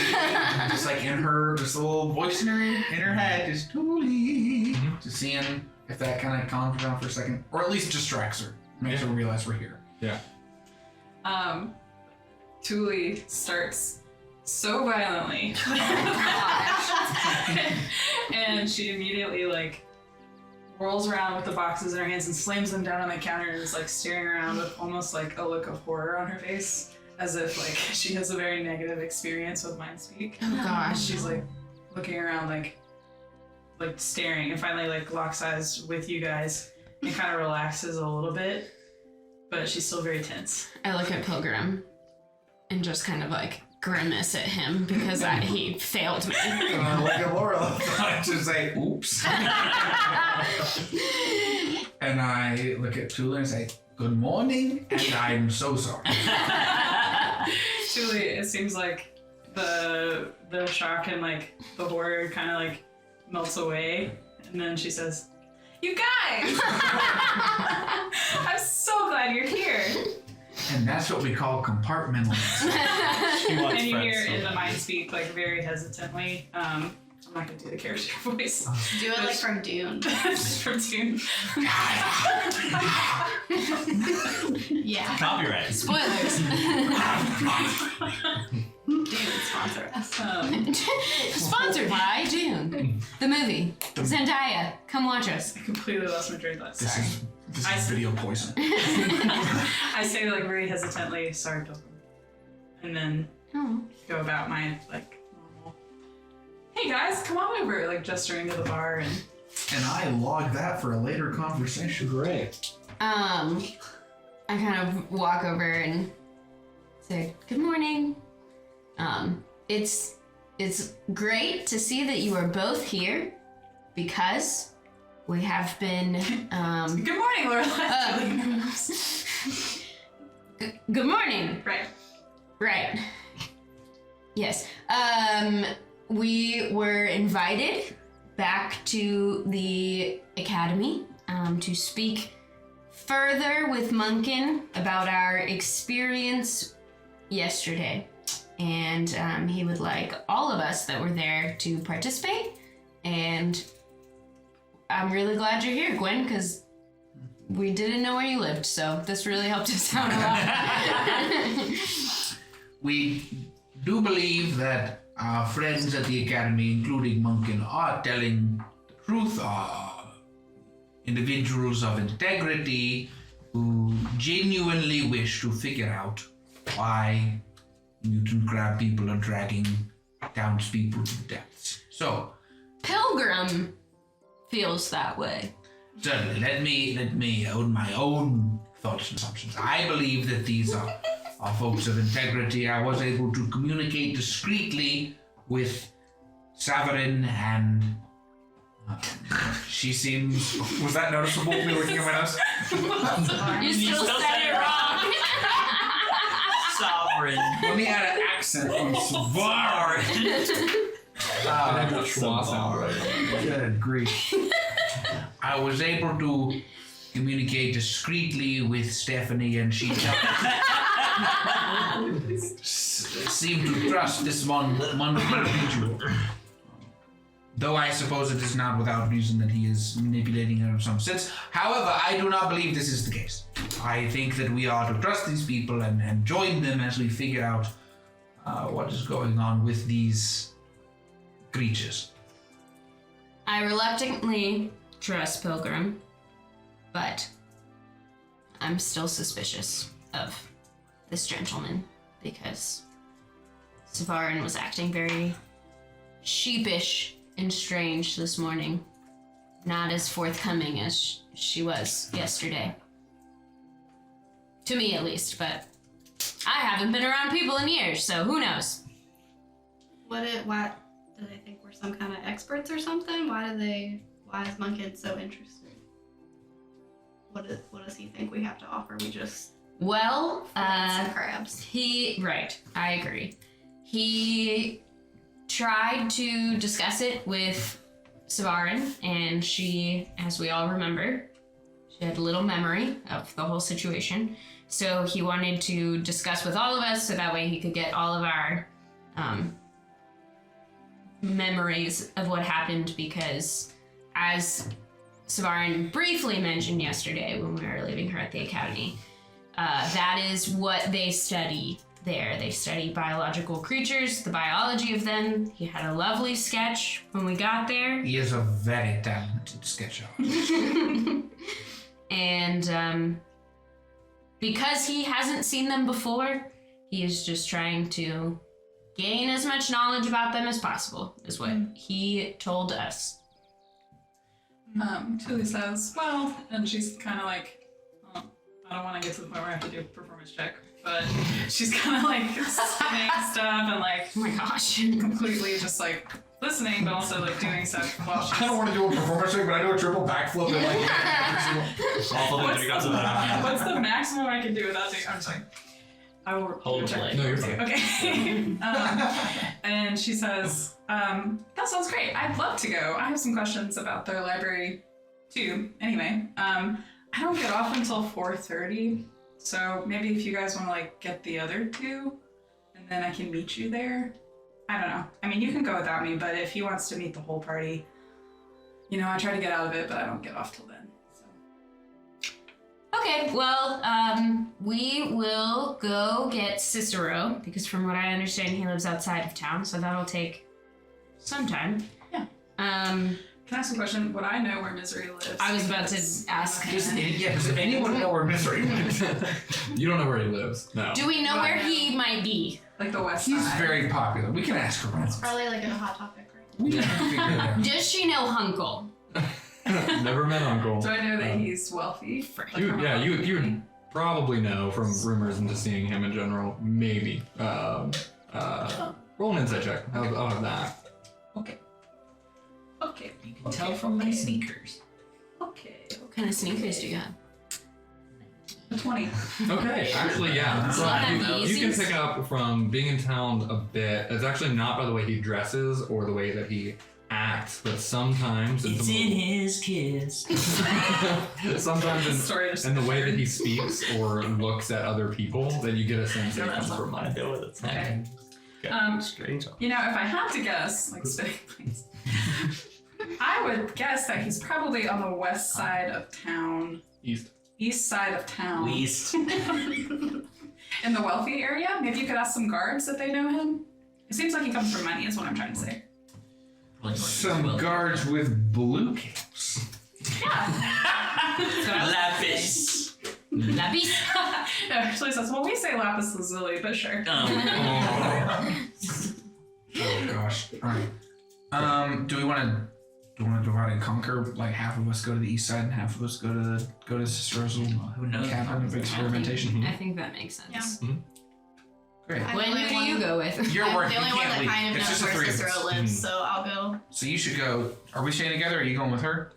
just like in her, just a little voice in her head, just Dooley, just seeing if that kind of calms her down for a second, or at least distracts her, makes her realize we're here. Yeah. Tuli starts so violently. And she immediately like whirls around with the boxes in her hands and slams them down on the counter and is like staring around with almost like a look of horror on her face, as if like she has a very negative experience with mind speak. Oh gosh. She's like looking around like staring, and finally like locks eyes with you guys and kind of relaxes a little bit, but she's still very tense. I look at Pilgrim and just kind of like grimace at him because he failed me. Like a Laura, I just say, oops. And I look at Tula and say, good morning, and I'm so sorry. Truly, it seems like the shock and like the horror kind of like melts away, and then she says, "You guys, I'm so glad you're here." And that's what we call compartmentalization. She wants And you friends, hear so- in the mind speak like very hesitantly. I'm not gonna do the character voice. Do it like from Dune. Just from Dune. Yeah. Copyright. Spoilers. Dune sponsor us. Sponsored by Dune, the movie. Zendaya, come watch us. I completely lost my train of thought. This Sorry. is video poison. I say like very hesitantly, "Sorry, Pilgrim," and then Oh. go about my like normal. "Hey guys, come on over!" Like gesturing to the bar and. And I log that for a later conversation. Great. I kind of walk over and say, "Good morning. It's great to see that you are both here because we have been Good morning, Lorelai. good morning. Right. Right. Yes. We were invited back to the academy to speak further with Munken about our experience yesterday. And he would like all of us that were there to participate. And I'm really glad you're here, Gwen, because we didn't know where you lived, so this really helped us out a lot. We do believe that our friends at the Academy, including Munken, are telling the truth, are individuals of integrity who genuinely wish to figure out why mutant crab people are dragging townspeople to the depths. So, Pilgrim feels that way. certainly, let me own my own thoughts and assumptions. I believe that these are folks of integrity. I was able to communicate discreetly with Savarin, and she seems. Was that noticeable? Me looking at my notes. You still said it wrong. Sovereign. Let me add an accent on Savarin. Good grief. I was able to communicate discreetly with Stephanie, and she seemed to trust this one individual. Though I suppose it is not without reason that he is manipulating her in some sense. However, I do not believe this is the case. I think that we are to trust these people and join them as we figure out what is going on with these creatures. I reluctantly trust Pilgrim, but I'm still suspicious of this gentleman because Savarin was acting very sheepish and strange this morning. Not as forthcoming as she was yesterday. To me, at least, but I haven't been around people in years, so who knows? Why do they think we're some kind of experts or something? Why is Munken so interested? What does he think we have to offer? We just Well, some crabs. Right, I agree. He tried to discuss it with Savarin, and she, as we all remember, she had little memory of the whole situation. So he wanted to discuss with all of us so that way he could get all of our memories of what happened, because as Savarin briefly mentioned yesterday when we were leaving her at the academy, that is what they study there. They study biological creatures, the biology of them. He had a lovely sketch when we got there. He is a very talented sketcher. And because he hasn't seen them before, he is just trying to gain as much knowledge about them as possible, is what he told us. Tilly says, well, and she's kind of like, oh, I don't want to get to the point where I have to do a performance check, but she's kind of like saying stuff and like, Oh my gosh. completely just like listening, but also like doing stuff while she's. I don't want to do a performance thing, but I do a triple backflip and like. Awful thing to be got to that. What's the maximum I can do without doing? I'm sorry. I will Hold check. light. No, you're fine. Okay. And she says, that sounds great. I'd love to go. I have some questions about their library too. Anyway, I don't get off until 4:30. So maybe if you guys want to like get the other two and then I can meet you there. I don't know. I mean, you can go without me, but if he wants to meet the whole party, you know, I try to get out of it, but I don't get off till then. So. Okay, well, we will go get Cicero, because from what I understand, he lives outside of town, so that'll take some time. Yeah. Um, Can I ask a question? Would I know where Misery lives? I was about to ask. Does anyone know where Misery lives? You don't know where he lives. No. Do we know where he might be? Like the west He's side. very popular. We can ask around. It's probably like a hot topic, right? We can figure it out. Does she know Hunkle? Never met Uncle. Do I know that he's wealthy? Like You, from yeah, a you wealthy would probably know from rumors and just seeing him in general. Maybe. Roll an insight check. I'll have that. Okay. Okay. You can tell from my sneakers. Okay. What kind of sneakers do you have? A 20. Okay, actually, yeah. So I have You can Yeezys? pick up from being in town a bit. It's actually not by the way he dresses or the way that he acts, but sometimes It's in his kiss. sometimes Story just in the way that he speaks or looks at other people, that you get a sense that he comes from money. deal with it. Okay. Strange. You know, if I had to guess, like spitting please, I would guess that he's probably on the west side of town. East side of town. Least. In the wealthy area. Maybe you could ask some guards if they know him. It seems like he comes from money, is what I'm trying to say. Some guards with blue capes. Lapis. Lapis? Actually says, well, we say lapis lazuli, but sure. Oh gosh. Alright. Do we want to divide and conquer? Like half of us go to the east side and half of us go to Cicero's Who knows? cabin of experimentation. I think that makes sense. Yeah. Great. I'm When the only do you one- go with? You're I'm working. the only You one can't that leave. kind of It's knows just the where three of Cicero us. lives, so I'll go. So you should go. Are we staying together? Or are you going with her?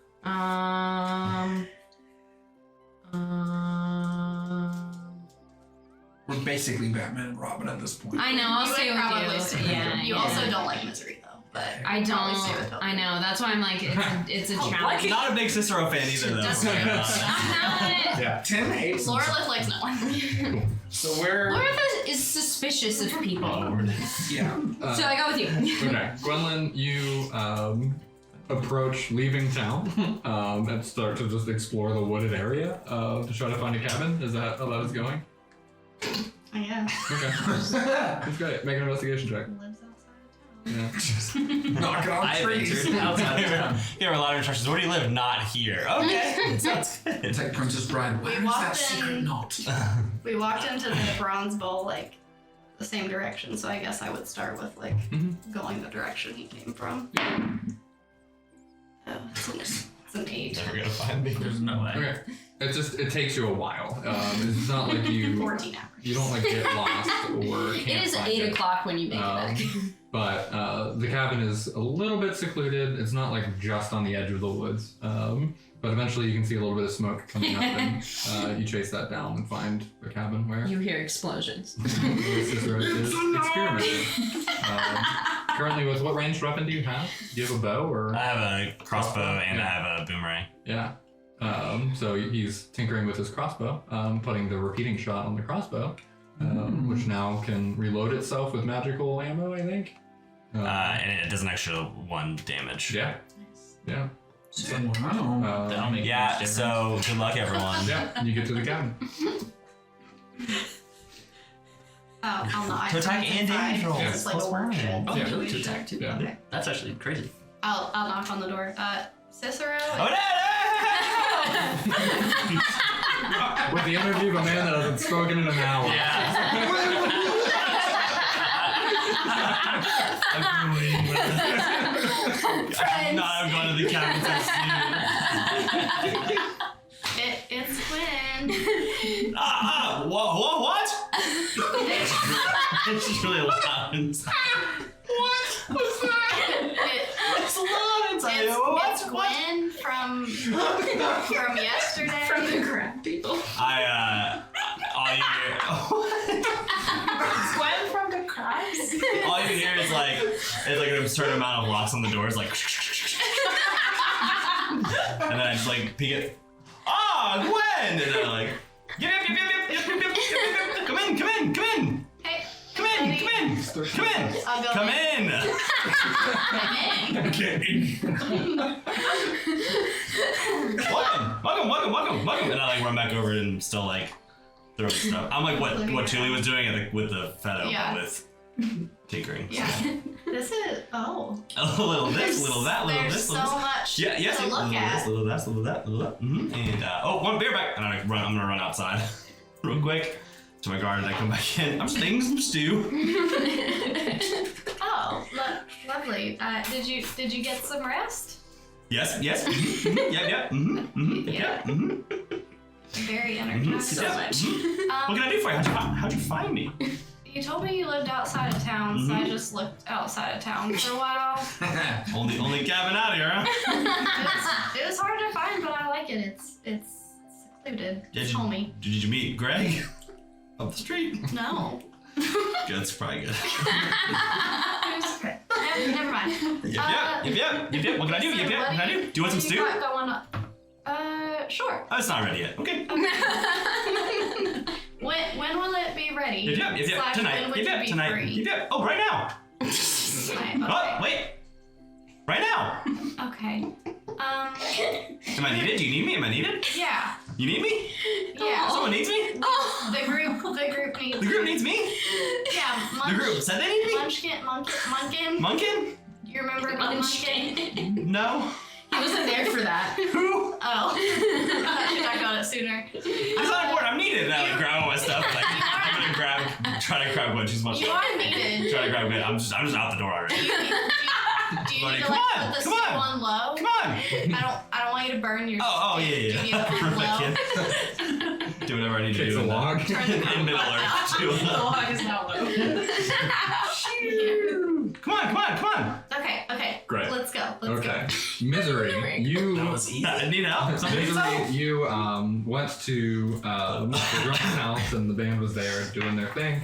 We're basically Batman and Robin at this point. I know, I'll You stay would with probably you. stay with Yeah, him. You yeah. also don't like Misery though, but I probably stay with don't. him. I know. That's why I'm like, it's a challenge. Not a big Cicero fan either, though. Just- I'm not. Yeah. Tim hates him. Laura likes no one. So where? Laura is suspicious of people. Yeah. So I go with you. Okay, Gwendolyn, you approach leaving town and start to just explore the wooded area to try to find a cabin. Is that how that is going? I am. Okay, that's great. Make an investigation check. Lives outside of town. Yeah. Knocking on I've trees. entered outside of town. Give her a lot of instructions. Where do you live? Not here. Okay. Sounds good. It's like Princess Bride. We Where is that walked secret in- note? We walked into the Bronze Bowl like the same direction, so I guess I would start with like going the direction he came from. Oh, it's an 8. Never gonna find me. There's no way. Okay. It takes you a while. It's not like you 14 average. you don't like get lost or It can't is find 8 it. o'clock when you make it back. But the cabin is a little bit secluded. It's not like just on the edge of the woods. But eventually you can see a little bit of smoke coming up and you chase that down and find a cabin where You hear explosions. Cicero is experimenting. Currently with what ranged weapon do you have? Do you have a bow or? I have a crossbow and I have a boomerang. Yeah. So he's tinkering with his crossbow, putting the repeating shot on the crossbow, which now can reload itself with magical ammo, I think. And it does an extra 1 damage. Yeah. Yeah. Wow. That'll make Yeah, a huge so good luck, everyone. Yeah, and you get to the cabin. I'll not. To attack and damage roll. It's like a workshop. difference. Oh, Yeah. really? To attack too? Yeah. Okay. That's actually crazy. I'll knock on the door. Cicero. Oh, no, With the energy of a man that hasn't spoken in an hour. I'm going to the cabin so soon. It's Quinn. What? It's just really loud. It's Gwen from yesterday. From the crab people. All you hear. All you hear is like an absurd amount of locks on the doors, like. And then I just like peek it. Ah, Gwen! And I'm like, yep. Come in. Hey, Come in. I'll go Come in. Welcome. And I like run back over and still like throw stuff. I'm like what Julie was doing with the Fedo, Yeah. but with tinkering. Yeah. This is A little this, little that, little there's this, so little this. much Yeah, yes. to look Little at. this, little that, little that, little that. Mm-hmm. And one beer back. And I'm gonna run outside real quick to my garden. And I come back in. I'm just making some stew. Oh, lovely. Did you get some rest? Yes. Mm-hmm. Yep. Mm-hmm. Yeah. Mm-hmm. Very energized. So much. What can I do for you? How'd you find me? You told me you lived outside of town, so I just looked outside of town for a while. only cabin out here, huh? It was hard to find, but I like it. It's secluded. It's homey. Did you meet Greg up the street? No. Good, that's probably good. Never mind. Yep. What can I do? Yep. What can I do? Do you want some stew? Got going on? Sure. Oh, it's not ready yet. Okay. When will it be ready? Yep. Slash, Tonight. When would you be Tonight. free? Yep. Oh, right now. Tonight. Oh, wait. Right now. Okay. Am I needed? Do you need me? Am I needed? Yeah. You need me? Yeah. Someone needs me? The group needs. The group needs me? Yeah. The group said they need me? Munken. Munken? You remember Munken? No. He wasn't there for that. Who? Oh. I should have got it sooner. It's not important. I'm needed. And I like grab all my stuff. Like I'm gonna try to grab Gwen. She's much. You are needed. Try to grab Gwen. I'm just out the door already. Do you Buddy, need to come like on, put the come stew on. on low? Come on. I don't want you to burn your. Oh yeah. Do you need to put it low? Do whatever I need to Takes do. a log. In Middle Earth. The log is not low. Come on. Okay. Great. Let's go. Okay. Misery. You. That was easy. I need help. Somebody needs help. Misery, you went to the drunken house and the band was there doing their thing.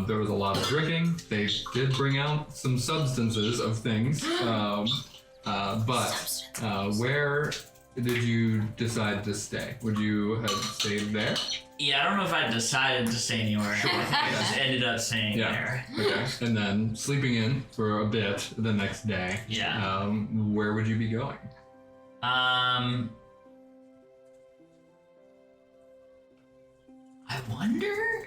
There was a lot of drinking. They did bring out some substances of things. But where did you decide to stay? Would you have stayed there? Yeah, I don't know if I decided to stay anywhere. I think I just ended up staying there. Okay. And then sleeping in for a bit the next day. Yeah. Where would you be going? I wonder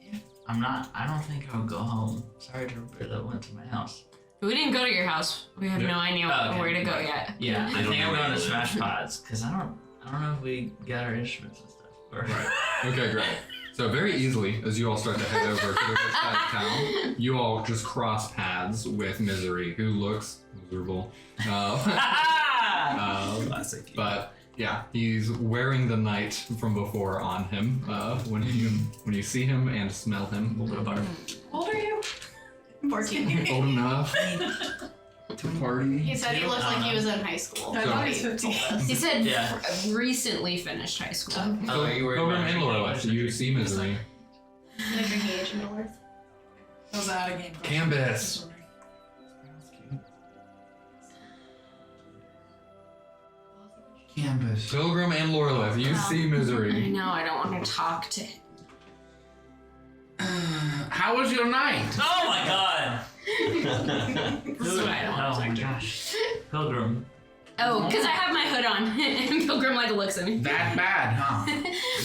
if I don't think I would go home. Sorry to everybody that went to my house. We didn't go to your house. We have no idea okay. where to go yet. Yeah, I think I'm know going where to you Smash live. Pods because I don't know if we got our instruments and stuff. Right. Okay, great. So very easily, as you all start to head over to the other side of town, you all just cross paths with Misery, who looks miserable. Classic. But yeah, he's wearing the night from before on him. When you see him and smell him, A little bit of How old are you? 14. old enough to party. He said he looked like he was in high school. I thought he was 15. He said Yeah. recently finished high school. Oh, you were Pilgrim and Lorelei, you see Misery. In a drinking age in Middle Earth. Was that a game? Canvas. Campus. Pilgrim and Lorelei, you see I Misery. know, I don't want to talk to him. How was your night? Oh my god! This is why I don't want Oh to my talk to him. gosh. Pilgrim. Oh, because I have my hood on, and Pilgrim like looks at me. That bad, huh?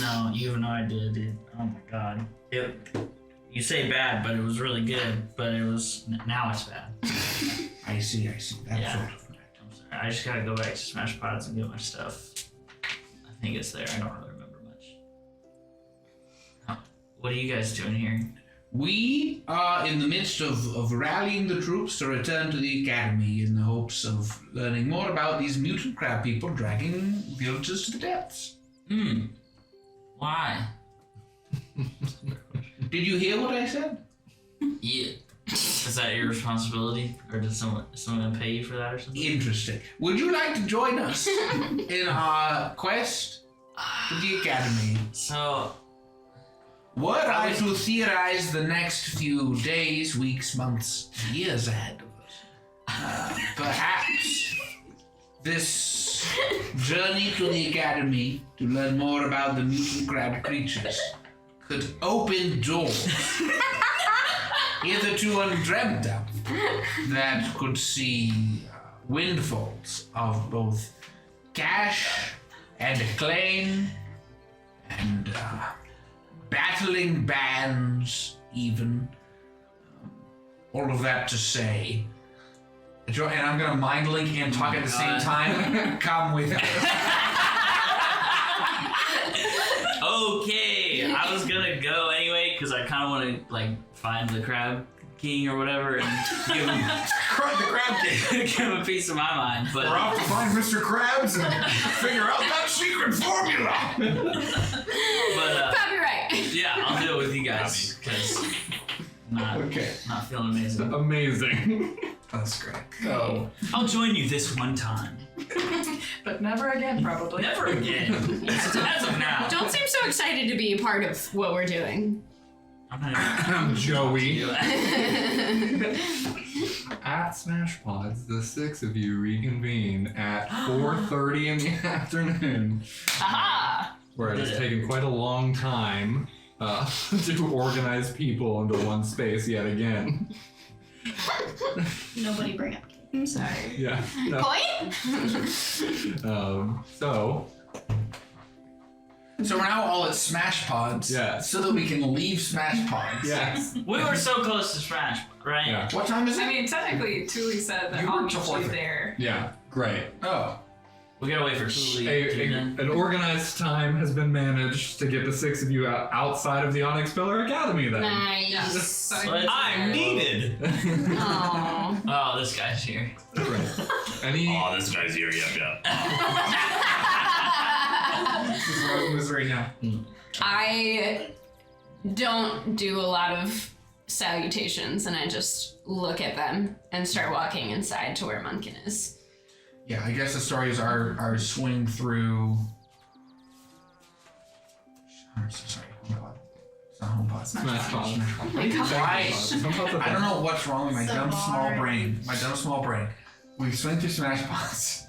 No, you have no idea, dude. Oh my god. You say bad, but it was really good. But it was now it's bad. I see. That's Yeah. sort of. I'm sorry. I just gotta go back to Smash Pods and get my stuff. I think it's there. I don't really remember much. What are you guys doing here? We are in the midst of rallying the troops to return to the academy in the hopes of learning more about these mutant crab people dragging villagers to the depths. Why? Did you hear what I said? Yeah. Is that your responsibility, or does someone gonna pay you for that or something? Interesting. Would you like to join us in our quest to the academy? So, Were I to theorize the next few days, weeks, months, years ahead of us, perhaps this journey to the academy to learn more about the mutant crab creatures could open doors hitherto undreamt of that could see windfalls of both cash and acclaim and battling bands, even. All of that to say. And I'm gonna mind link and talk at the same time. Come with us. Okay, I was gonna go anyway because I kind of want to like find the crab king or whatever and give him The crab king. give him a piece of my mind. But We're off to find Mr. Krabs and figure out that secret formula. but Copyright. yeah, I'll do it with you guys because not feeling amazing. Amazing. That's great. So, I'll join you this one time. But never again, probably. Never again. As of now. Don't seem so excited to be a part of what we're doing. I'm not Joey. even At Smash Pods, the 6 of you reconvene at 4:30 in the afternoon, Aha! where it has taken quite a long time to organize people into one space yet again. Nobody bring up. I'm sorry. Yeah. No. Point? So, So we're now all at Smash Pods. Yeah. So that we can leave Smash Pods. yes. We were so close to Smash, right? Yeah. What time is it? I mean, technically, Tuli said that You I'll were till meet you 4:30. there. Yeah. Great. Oh. We gotta wait for Tuli. An organized time has been managed to get the 6 of you outside of the Onyx Pillar Academy then. Nice. So I'm needed. Aww. Oh, this guy's here. Right. Any Oh, this guy's here. Yep. This is where I was right now. I don't do a lot of salutations, and I just look at them and start walking inside to where Munken is. Yeah, I guess the stories are swing through. I'm so sorry. HomePod. It's not HomePod. Smash Pod. Why? Sometimes I don't know what's wrong with my So dumb small boring. brain. My dumb small brain. We swing through Smash Pods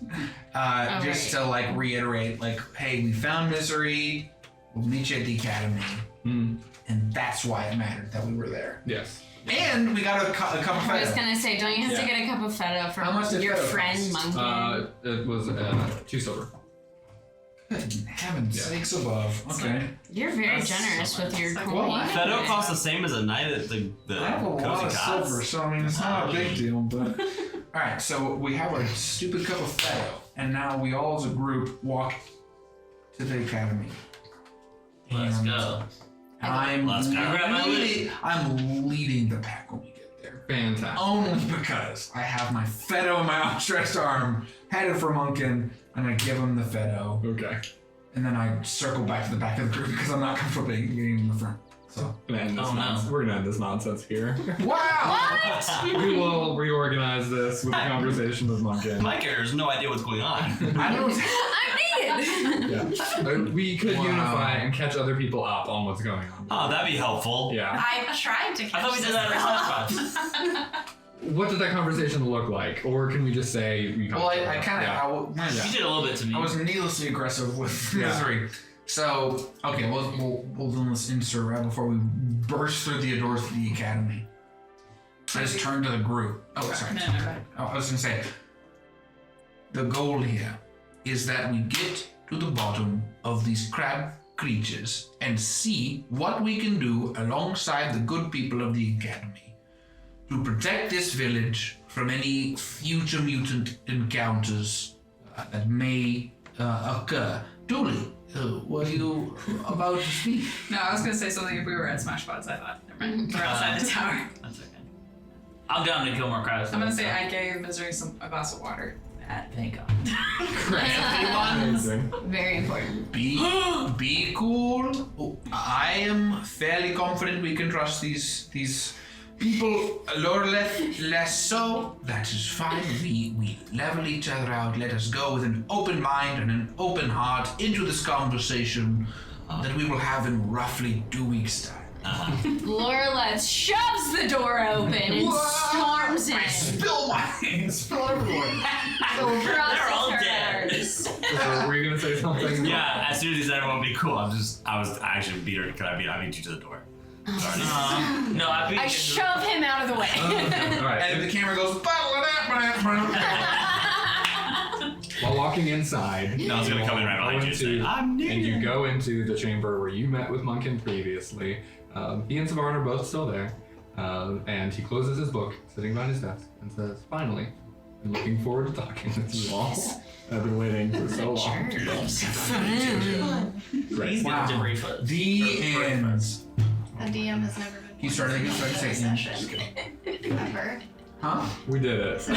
just to like reiterate, like, hey, we found Misery. We'll meet you at the academy, Mm, and that's why it mattered that we were there. yes. And we got a cup of I was feta. gonna say, don't you have to Yeah. get a cup of feta How from much did your feta friend cost? Munken? It was 2 silver. Good heavens Yeah. sakes above. Okay. You're very That's generous so with your much. coin. Well, I- Fedo costs the same as a night at the I have a lot cozy of cots. silver, so I mean it's not a big deal. But all right, so we have our stupid cup of feta, and now we all as a group walk to the academy. Let's And go. I'm Let's go. Grab my I'm leading the pack when we get there. Fantastic. Only because I have my Fedo in my outstretched arm, headed for Munken. I'm gonna give him the Fedo, Okay. and then I circle back to the back of the group because I'm not comfortable getting in the front. So, Man, Oh, no. we're gonna end this nonsense here. wow! We will reorganize this with a conversation with Munkin. My character has no idea what's going on. I don't. I'm needed! Yeah. We could Wow. unify and catch other people up on what's going on. Oh, that'd be helpful. Yeah. I tried to catch I thought we did that in Smash Pods. What did that conversation look like? Or can we just say we Well, I kind of. Yeah. You did a little bit to me. I was needlessly aggressive with Yeah. Misery. So, okay, we'll do this insert right before we burst through the doors of the academy. I just turned to the group. Oh, sorry. No, no. Oh, I was going to say, the goal here is that we get to the bottom of these crab creatures and see what we can do alongside the good people of the academy to protect this village from any future mutant encounters that may occur. Dooley, were you about to speak? No, I was gonna say something if we were at Smash Pods, I thought. Never mind. We're outside the tower. That's okay. I'm down to kill more crowds. I'm gonna say I gave Misery a glass of water. Thank God. Amazing. Very important. Be cool. Oh, I am fairly confident we can trust these people. Less so. That is fine. We level each other out. Let us go with an open mind and an open heart into this conversation. that we will have in roughly 2 weeks' time. Lorla shoves the door open and storms in. Spill everywhere. They're all dead. So were you gonna say something? Yeah, as soon as he said everyone would be cool, I actually beat her. Could I beat you to the door? Sorry. No, I shove him out of the way. All right. And the camera goes. While walking inside, No, I was gonna come in right behind you and say, I'm near. and you go into the chamber where you met with Munken previously. He and Savard are both still there, and he closes his book, sitting behind his desk, and says, "Finally, I'm looking forward to talking with you all. I've been waiting for so long." Great. He's Wow. gonna refund. The end. A DM has never been. He started against more Satan. session ever. Huh? We did it. So,